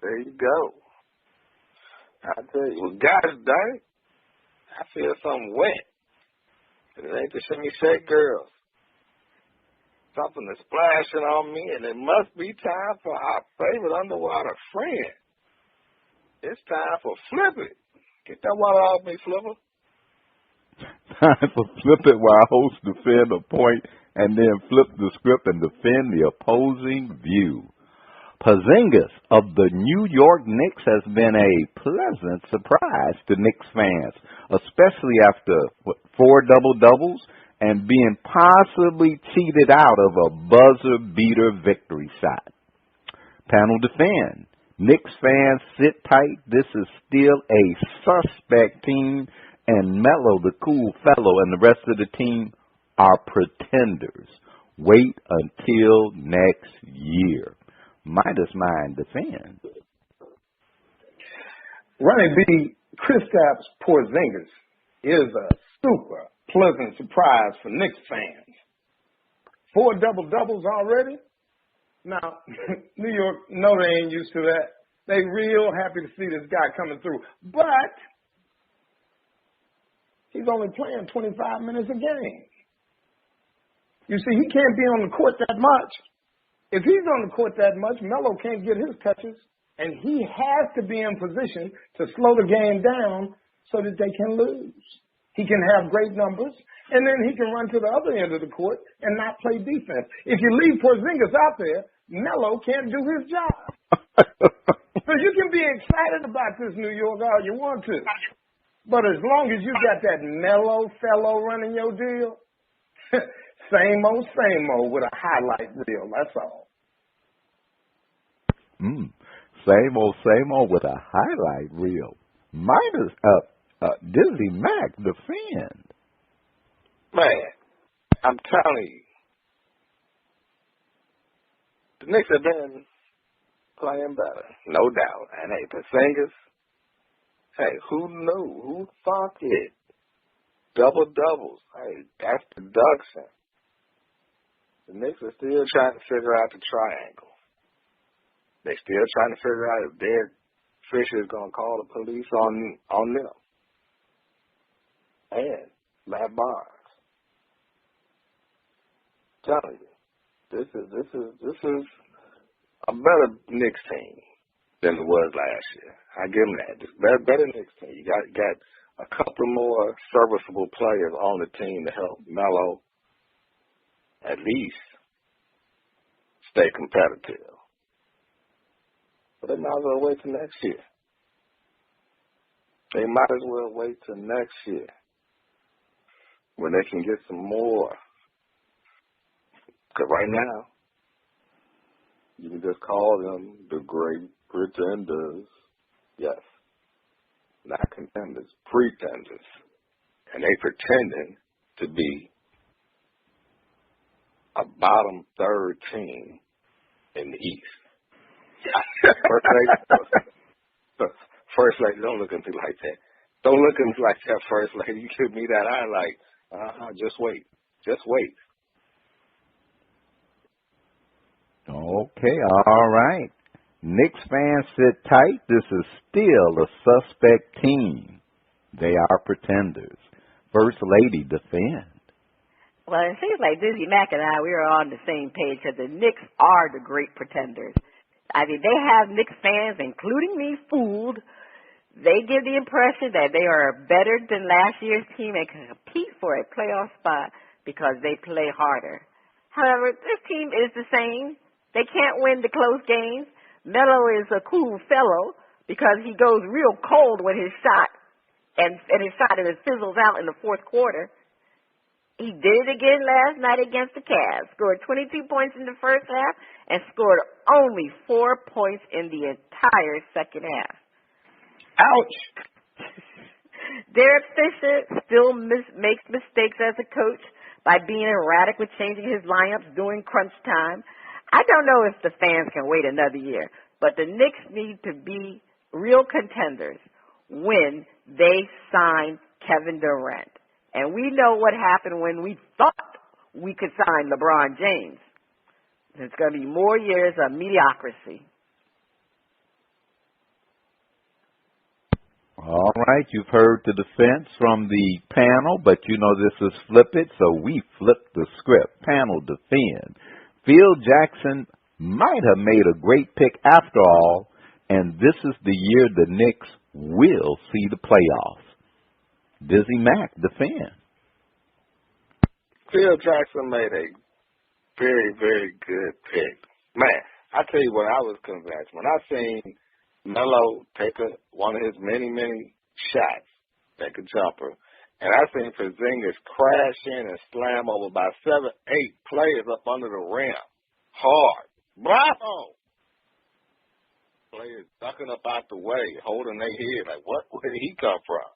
There you go. I tell you, well, gosh dang it, I feel something wet. It ain't the shimmy shake girls. Something is splashing on me, and it must be time for our favorite underwater friend. It's time for Flip It. Get that water off me, Flipper. Time for Flip It, while hosts defend a point and then flip the script and defend the opposing view. Porzingis of the New York Knicks has been a pleasant surprise to Knicks fans, especially after 4 double-doubles and being possibly cheated out of a buzzer-beater victory shot. Panel defend. Knicks fans, sit tight. This is still a suspect team, and Melo, the cool fellow, and the rest of the team are pretenders. Wait until next year. Midas Mind defends. Running B, Kristaps Porzingis is a super pleasant surprise for Knicks fans. 4 double-doubles already? Now, New York, no, they ain't used to that. They real happy to see this guy coming through. But he's only playing 25 minutes a game. You see, he can't be on the court that much. If he's on the court that much, Melo can't get his touches, and he has to be in position to slow the game down so that they can lose. He can have great numbers, and then he can run to the other end of the court and not play defense. If you leave Porzingis out there, Melo can't do his job. So you can be excited about this, New York, all you want to. But as long as you got that Melo fellow running your deal, same old with a highlight reel. That's all. Same old with a highlight reel. Minus Dizzy Mac defend. Man, I'm telling you, the Knicks have been playing better, no doubt. And hey, Porzingis, hey, who knew? Who thought it? Double-doubles. Hey, that's production. The Knicks are still trying to figure out the triangle. They're still trying to figure out if Derek Fisher is going to call the police on them. And Matt Barnes. Telling you, this is a better Knicks team than it was last year. I give them that. It's better Knicks team. You got a couple more serviceable players on the team to help Melo at least stay competitive. But they might as well wait till next year. They might as well wait till next year when they can get some more. Because right now, you can just call them the great pretenders. Yes. Not contenders, pretenders. And they pretending to be a bottom third team in the East. First lady, don't look at me like that. Don't look at me like that, first lady. You give me that eye like, just wait. Just wait. Okay, all right. Knicks fans, sit tight. This is still a suspect team. They are pretenders. First lady, defend. Well, it seems like Dizzy Mac and I, we are on the same page that the Knicks are the great pretenders. I mean, they have Knicks fans, including me, fooled. They give the impression that they are better than last year's team and can compete for a playoff spot because they play harder. However, this team is the same. They can't win the close games. Melo is a cool fellow because he goes real cold with his shot, and his shot fizzles out in the fourth quarter. He did it again last night against the Cavs. Scored 22 points in the first half and scored only 4 points in the entire second half. Ouch. Derek Fisher still makes mistakes as a coach by being erratic with changing his lineups during crunch time. I don't know if the fans can wait another year, but the Knicks need to be real contenders when they sign Kevin Durant. And we know what happened when we thought we could sign LeBron James. It's going to be more years of mediocrity. All right, you've heard the defense from the panel, but you know this is Flip It, so we flip the script. Panel defend. Phil Jackson might have made a great pick after all, and this is the year the Knicks will see the playoffs. Dizzy Mac, defend. Phil Jackson made a very, very good pick. Man, I tell you what, I was convinced. When I seen Melo take one of his many, many shots, take a jumper, and I seen Porzingis crash in and slam over about 7, 8 players up under the rim. Hard. Bravo! players ducking up out the way, holding their head like, where did he come from?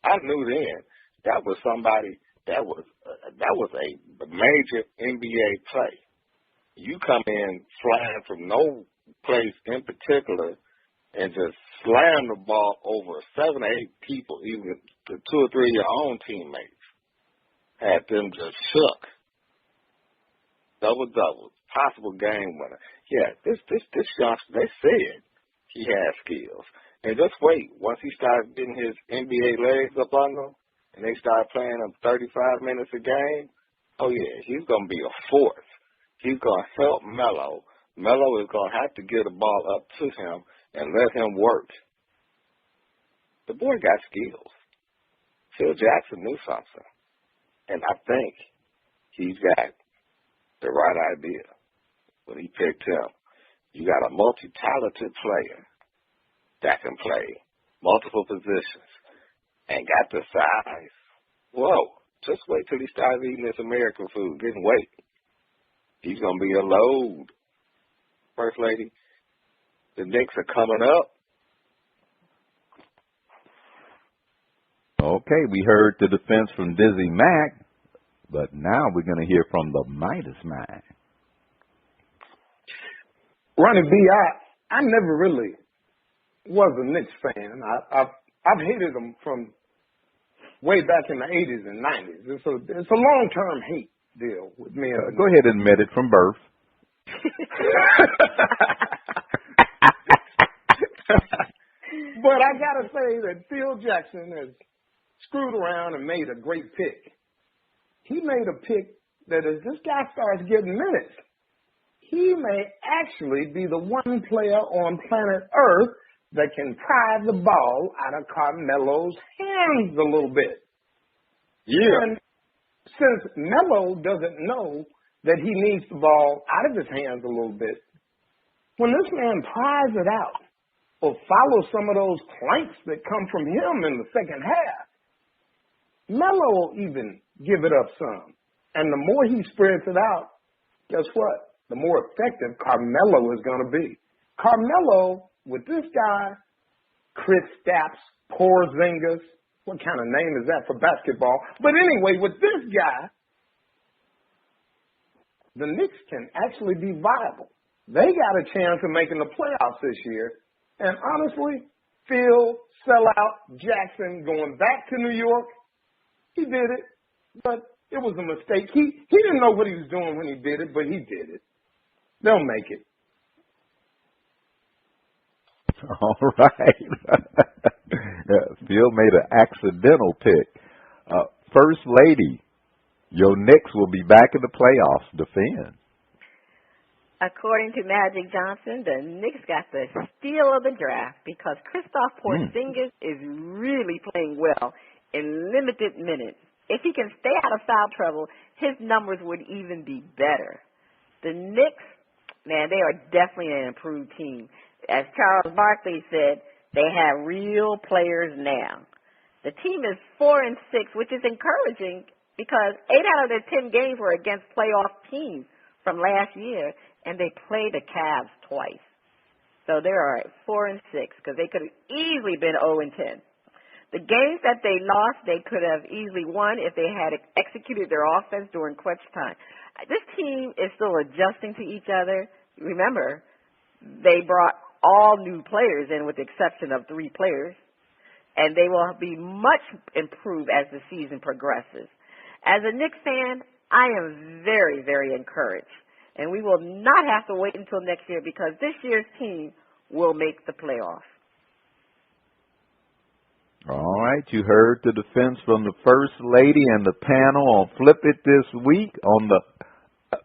I knew then that was somebody that was a major NBA play. You come in flying from no place in particular and just slam the ball over 7 or 8 people, even 2 or 3 of your own teammates. Had them just shook. Double, possible game winner. Yeah, this youngster, they said he has skills. And just wait, once he starts getting his NBA legs up on him, and they start playing him 35 minutes a game, oh yeah, he's going to be a force. He's going to help Melo. Melo is going to have to get the ball up to him and let him work. The boy got skills. Phil Jackson knew something. And I think he's got the right idea when he picked him. You got a multi-talented player that can play multiple positions and got the size. Whoa, just wait till he starts eating this American food. Didn't wait. He's going to be a load. First Lady, the Knicks are coming up. Okay, we heard the defense from Dizzy Mack, but now we're going to hear from the Midas Mind. Ronnie B, I never really was a Knicks fan. I've hated them from way back in the 80s and 90s. It's a long-term hate deal with me. Go ahead and admit it from birth. But I got to say that Phil Jackson has screwed around and made a great pick. He made a pick that as this guy starts getting minutes, he may actually be the one player on planet Earth that can pry the ball out of Carmelo's hands a little bit. Yeah. And since Melo doesn't know that he needs the ball out of his hands a little bit, when this man pries it out or follows some of those planks that come from him in the second half, Melo will even give it up some. And the more he spreads it out, guess what? The more effective Carmelo is going to be. Carmelo, with this guy, Kristaps Porzingis, what kind of name is that for basketball? But anyway, with this guy, the Knicks can actually be viable. They got a chance of making the playoffs this year. And honestly, Phil, sellout, Jackson going back to New York, he did it, but it was a mistake. He didn't know what he was doing when he did it, but he did it. They'll make it. All right. Phil made an accidental pick. First Lady, your Knicks will be back in the playoffs. Defend. According to Magic Johnson, the Knicks got the steal of the draft because Kristaps Porzingis is really playing well in limited minutes. If he can stay out of foul trouble, his numbers would even be better. The Knicks, man, they are definitely an improved team. As Charles Barkley said, they have real players now. The team is 4-6, which is encouraging because 8 out of their 10 games were against playoff teams from last year, and they played the Cavs twice. So they are 4-6 because they could have easily been 0-10. The games that they lost, they could have easily won if they had executed their offense during clutch time. This team is still adjusting to each other. Remember, they brought all new players in with the exception of 3 players, and they will be much improved as the season progresses. As a Knicks fan, I am very, very encouraged, and we will not have to wait until next year because this year's team will make the playoffs. All right, you heard the defense from the First Lady and the panel on Flip It this week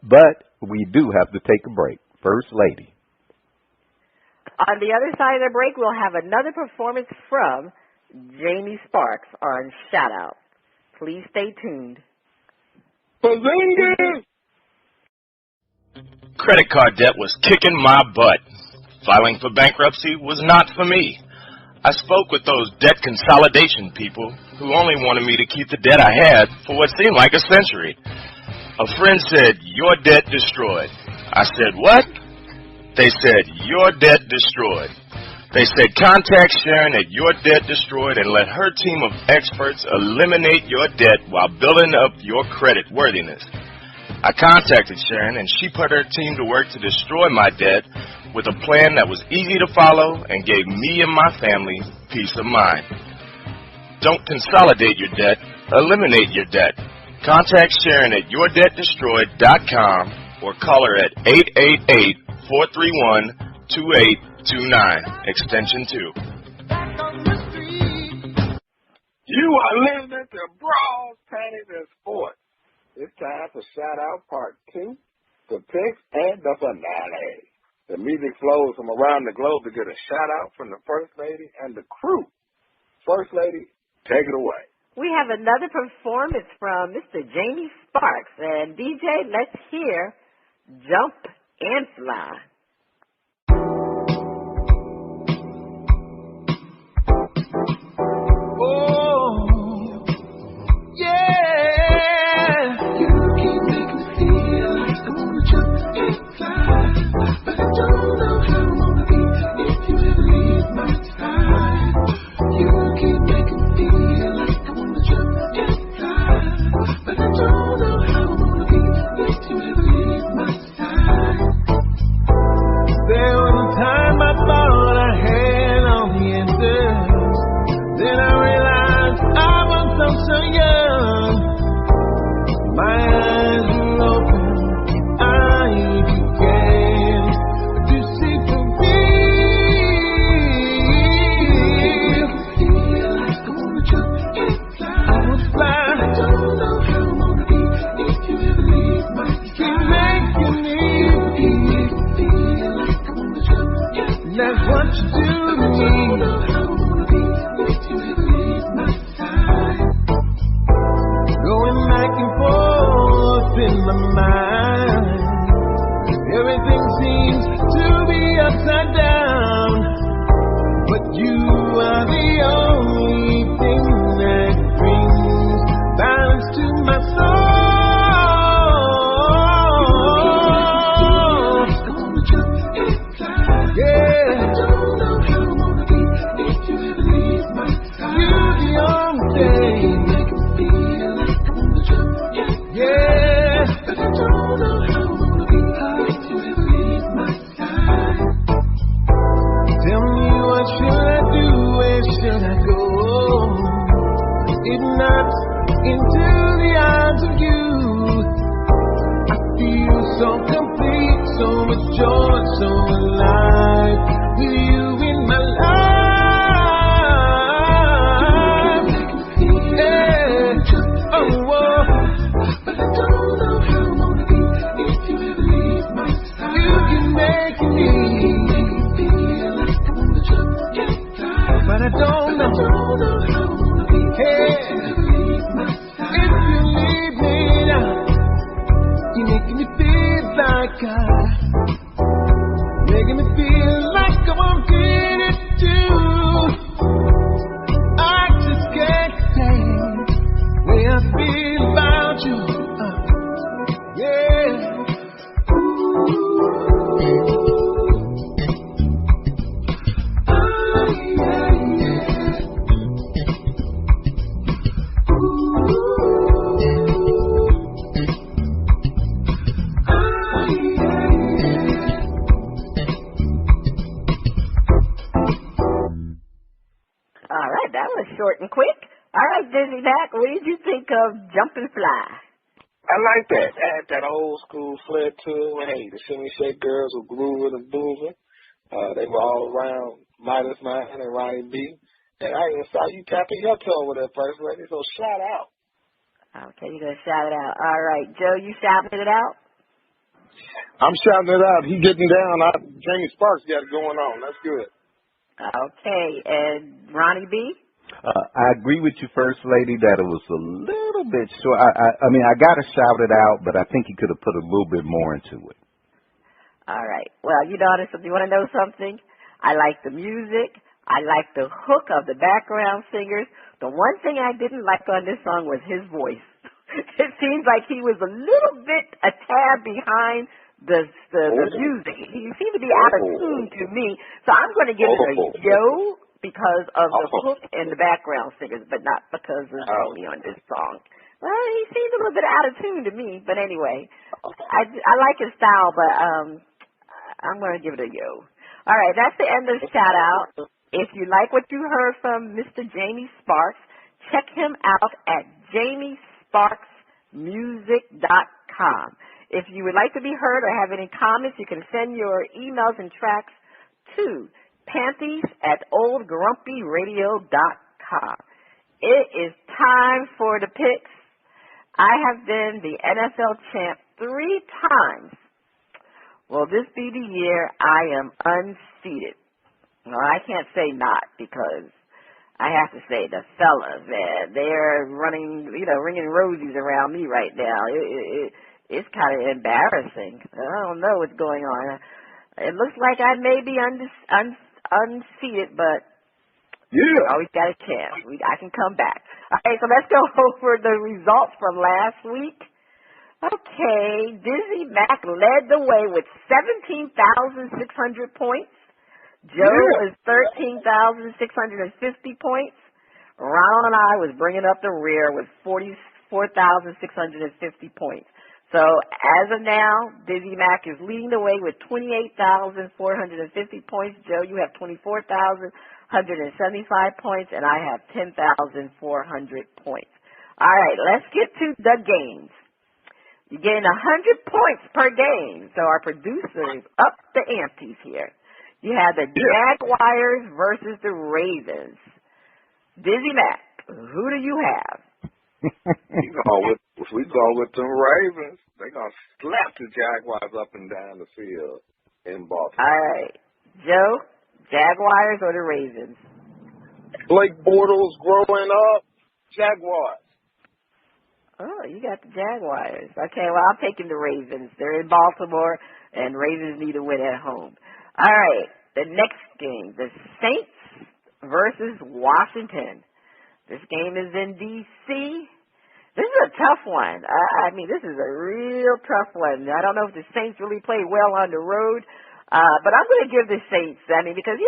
but we do have to take a break. First Lady. On the other side of the break, we'll have another performance from Jamie Sparks on Shout Out. Please stay tuned. Porzingis! Credit card debt was kicking my butt. Filing for bankruptcy was not for me. I spoke with those debt consolidation people who only wanted me to keep the debt I had for what seemed like a century. A friend said, "Your debt destroyed." I said, "What?" They said, "Your debt destroyed." They said contact Sharon at Your Debt Destroyed and let her team of experts eliminate your debt while building up your credit worthiness. I contacted Sharon and she put her team to work to destroy my debt with a plan that was easy to follow and gave me and my family peace of mind. Don't consolidate your debt, eliminate your debt. Contact Sharon at yourdebtdestroyed.com or call her at 888-431-2829, extension 2. You are listening to Bras, Panties and Sports. It's time for shout-out part 2, the picks and the finale. The music flows from around the globe to get a shout-out from the First Lady and the crew. First Lady, take it away. We have another performance from Mr. Jamie Sparks. And DJ, let's hear Jump and Fly. Short and quick. All right, Dizzy Mac, what did you think of Jump and Fly? I like that. Add that old school flair to it. Hey, the Shimmy Shake girls were grooving and moving. They were all around Midas Mind and Ronnie B. And I even saw you tapping your toe with that First Lady, so shout out. Okay, you're going to shout it out. All right, Joe, you shouting it out? I'm shouting it out. He getting down. Jamie Sparks got it going on. That's good. Okay, and Ronnie B? I agree with you, First Lady, that it was a little bit short. I mean, I got to shout it out, but I think he could have put a little bit more into it. All right. Well, you know, if you want to know something, I like the music. I like the hook of the background singers. The one thing I didn't like on this song was his voice. It seems like he was a little bit a tad behind the music. You seem to be out of tune to me, so I'm going to give it a yo because of the hook and the background singers, but not because of Tony on this song. Well, he seems a little bit out of tune to me, but anyway, I like his style, but I'm going to give it a yo. All right, that's the end of the shout out. If you like what you heard from Mr. Jamie Sparks, check him out at jamiesparksmusic.com. If you would like to be heard or have any comments, you can send your emails and tracks to panties@oldgrumpyradio.com. It is time for the picks. I have been the NFL champ 3 times. Will this be the year I am unseated? Well, I can't say not because I have to say the fellas, man, they're running, ringing rosies around me right now. It's kind of embarrassing. I don't know what's going on. It looks like I may be unseated, but always got a chance. I can come back. All right, so let's go over the results from last week. Okay, Dizzy Mac led the way with 17,600 points. Joe is 13,650 points. Ronald and I was bringing up the rear with 44,650 points. So as of now, Dizzy Mac is leading the way with 28,450 points. Joe, you have 24,175 points, and I have 10,400 points. All right, let's get to the games. You're getting 100 points per game. So our producer is up the antes here. You have the Jaguars versus the Ravens. Dizzy Mac, who do you have? We going with the Ravens. They're going to slap the Jaguars up and down the field in Baltimore. All right. Joe, Jaguars or the Ravens? Blake Bortles growing up, Jaguars. Oh, you got the Jaguars. Okay, well, I'm taking the Ravens. They're in Baltimore, and Ravens need to win at home. All right, the next game, the Saints versus Washington. This game is in D.C. This is a tough one. I mean, this is a real tough one. I don't know if the Saints really play well on the road, but I'm going to give the Saints, because,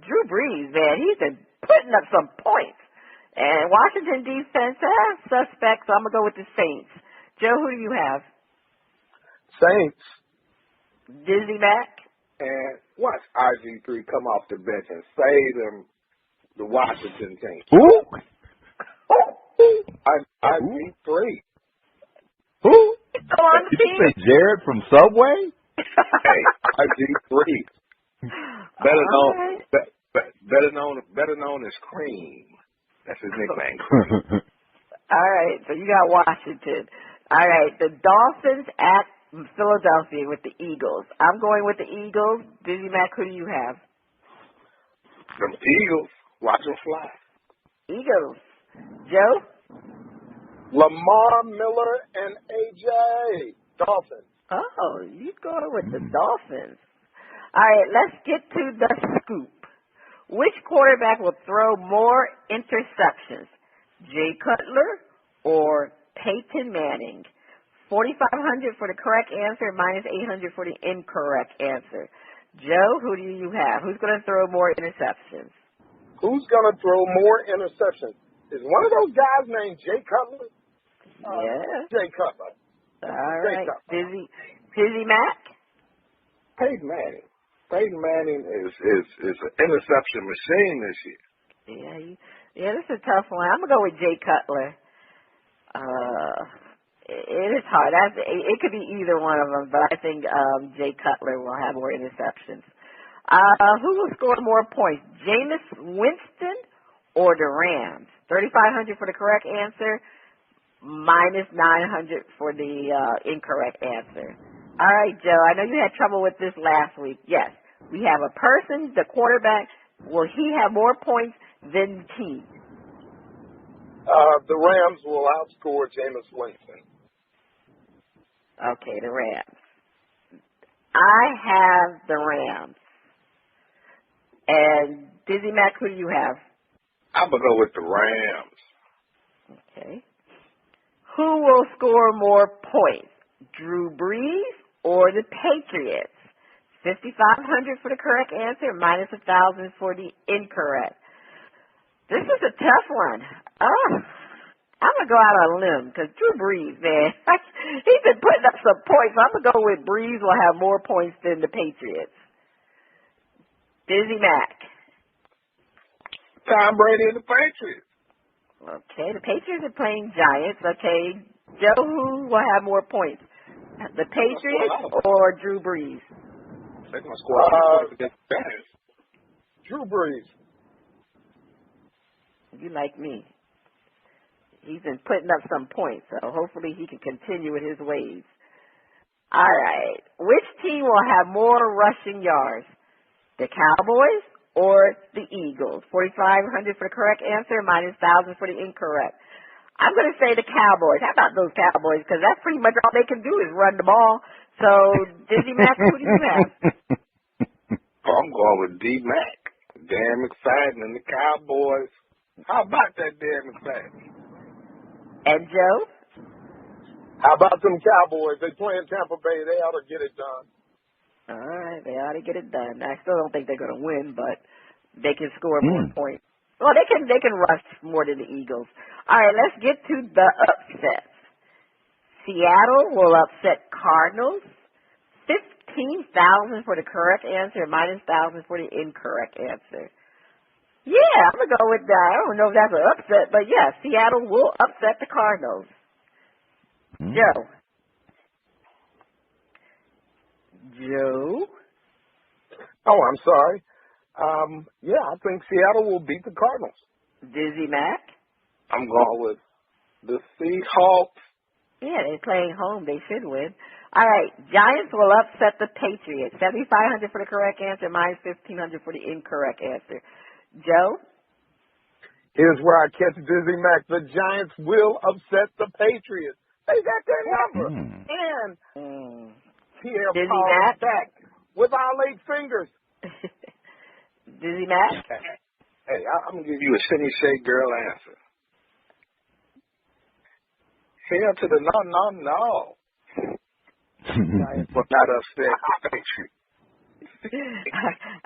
Drew Brees, man, he's been putting up some points. And Washington defense, suspect, so I'm going to go with the Saints. Joe, who do you have? Saints. Dizzy Mac? And watch RG3 come off the bench and save them, the Washington team. Who? RG3. Who? Go on, did you say Jared from Subway? Hey, RG3. Better known as Cream. That's his nickname. All right, so you got Washington. All right, the Dolphins at Philadelphia with the Eagles. I'm going with the Eagles. Dizzy Mac, who do you have? The Eagles. Watch them fly. Eagles. Joe? Lamar Miller and AJ. Dolphins. Oh, you going with the Dolphins. All right, let's get to the scoop. Which quarterback will throw more interceptions, Jay Cutler or Peyton Manning? 4,500 for the correct answer, minus 800 for the incorrect answer. Joe, who do you have? Who's going to throw more interceptions? Who's going to throw more interceptions? Is one of those guys named Jay Cutler? Yeah. Jay Cutler. All right. Dizzy Mac? Peyton Manning. Peyton Manning is an interception machine this year. Yeah, this is a tough one. I'm going to go with Jay Cutler. It is hard. It could be either one of them, but I think Jay Cutler will have more interceptions. Who will score more points, Jameis Winston or the Rams? 3,500 for the correct answer, minus 900 for the incorrect answer. All right, Joe, I know you had trouble with this last week. Yes, we have a person, the quarterback. Will he have more points than the team? The Rams will outscore Jameis Winston. Okay, the Rams. I have the Rams. And Dizzy Mac, who do you have? I'm going to go with the Rams. Okay. Who will score more points, Drew Brees, or the Patriots? 5,500 for the correct answer, minus 1,000 for the incorrect. This is a tough one. Oh, I'm going to go out on a limb because Drew Brees, man, he's been putting up some points. I'm going to go with Brees will have more points than the Patriots. Dizzy Mac. Tom Brady and the Patriots. Okay, the Patriots are playing Giants. Okay, Joe, who will have more points? The Patriots or Drew Brees? They're going to score against the Giants. Drew Brees. You like me. He's been putting up some points, so hopefully he can continue with his ways. All right. Which team will have more rushing yards? The Cowboys or the Eagles? 4,500 for the correct answer, minus 1,000 for the incorrect. I'm going to say the Cowboys. How about those Cowboys? Because that's pretty much all they can do is run the ball. So, Dizzy Mac, who do you have? I'm going with D-Mac. Damn exciting. And the Cowboys. How about that damn exciting? And Joe? How about them Cowboys? They play in Tampa Bay. They ought to get it done. All right, they ought to get it done. I still don't think they're going to win, but they can score more points. Well, they can rush more than the Eagles. All right, let's get to the upsets. Seattle will upset Cardinals. 15,000 for the correct answer, minus 1,000 for the incorrect answer. Yeah, I'm going to go with that. I don't know if that's an upset, but yeah, Seattle will upset the Cardinals. Joe. Joe? Oh, I'm sorry. Yeah, I think Seattle will beat the Cardinals. Dizzy Mac? I'm going with the Seahawks. Yeah, they're playing home. They should win. All right, Giants will upset the Patriots. 7,500 for the correct answer, minus 1,500 for the incorrect answer. Joe? Here's where I catch Dizzy Mac. The Giants will upset the Patriots. They got their number. And Pierre Paul is back with our late fingers. Dizzy Mac? Hey, I'm going to give you a shimmy shake girl answer. Hell to the no. Giants will not upset the Patriots.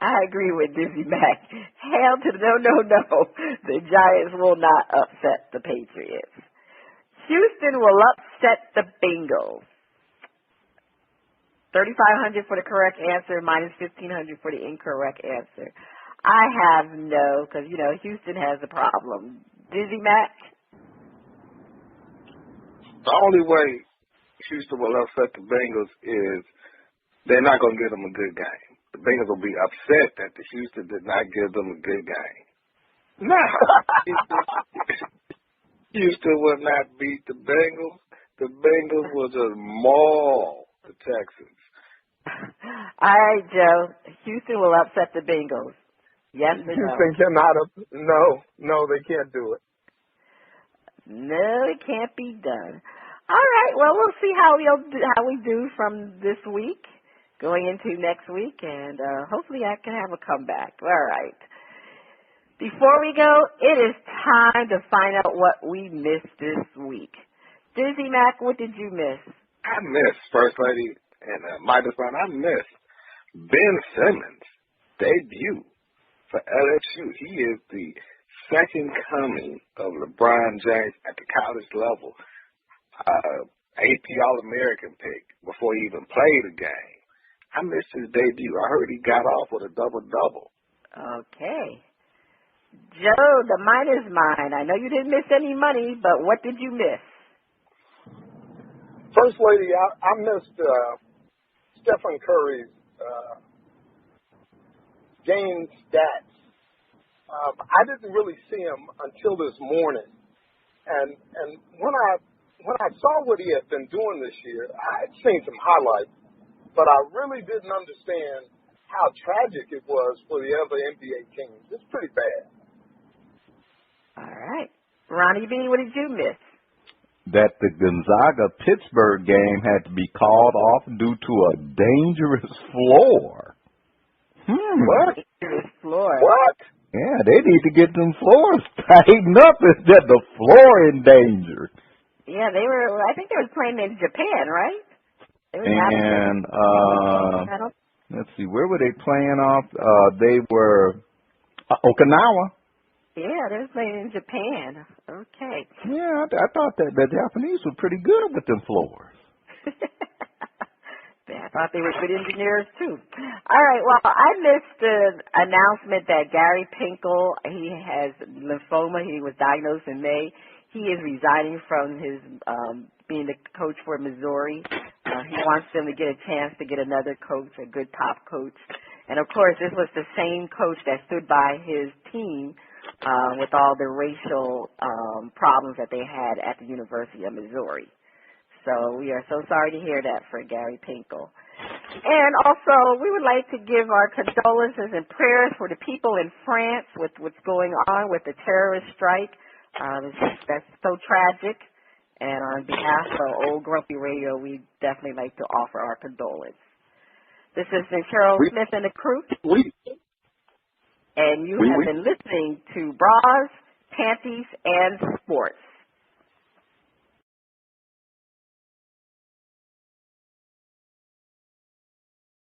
I agree with Dizzy Mac. Hell to the no. The Giants will not upset the Patriots. Houston will upset the Bengals. 3,500 for the correct answer, minus 1,500 for the incorrect answer. I have no, because, Houston has a problem. Dizzy Mac? The only way Houston will upset the Bengals is they're not going to give them a good game. The Bengals will be upset that the Houston did not give them a good game. No. Houston will not beat the Bengals. The Bengals will just maul the Texans. All right, Joe. Houston will upset the Bengals. Yes or no? Houston cannot. No, they can't do it. No, it can't be done. All right. Well, we'll see how we do from this week going into next week, and hopefully I can have a comeback. All right. Before we go, it is time to find out what we missed this week. Dizzy Mac, what did you miss? I missed First Lady and Midas Mind. I missed Ben Simmons' debut for LSU. He is the second coming of LeBron James at the college level. AP All-American pick before he even played a game. I missed his debut. I heard he got off with a double-double. Okay. Joe, the Midas Mind. I know you didn't miss any money, but what did you miss? First Lady, I missed Stephen Curry's game stats. I didn't really see him until this morning. And when I saw what he had been doing this year, I had seen some highlights, but I really didn't understand how tragic it was for the other NBA teams. It's pretty bad. All right. Ronnie B., what did you miss? That the Gonzaga-Pittsburgh game had to be called off due to a dangerous floor. What? Dangerous floor. What? Yeah, they need to get them floors tightened up. Is that the floor in danger? Yeah, I think they were playing in Japan, right? And let's see, where were they playing off? They were Okinawa. Yeah, they were playing in Japan. Okay. Yeah, I thought that the Japanese were pretty good with them floors. I thought they were good engineers, too. All right, well, I missed the announcement that Gary Pinkel, he has lymphoma. He was diagnosed in May. He is resigning from his being the coach for Missouri. He wants them to get a chance to get another coach, a good top coach. And, of course, this was the same coach that stood by his team with all the racial problems that they had at the University of Missouri. So we are so sorry to hear that for Gary Pinkel. And also, we would like to give our condolences and prayers for the people in France with what's going on with the terrorist strike. That's so tragic. And on behalf of Old Grumpy Radio, we definitely like to offer our condolence. This has been Cheryl Smith and the crew. And you have been listening to Bras, Panties, and Sports.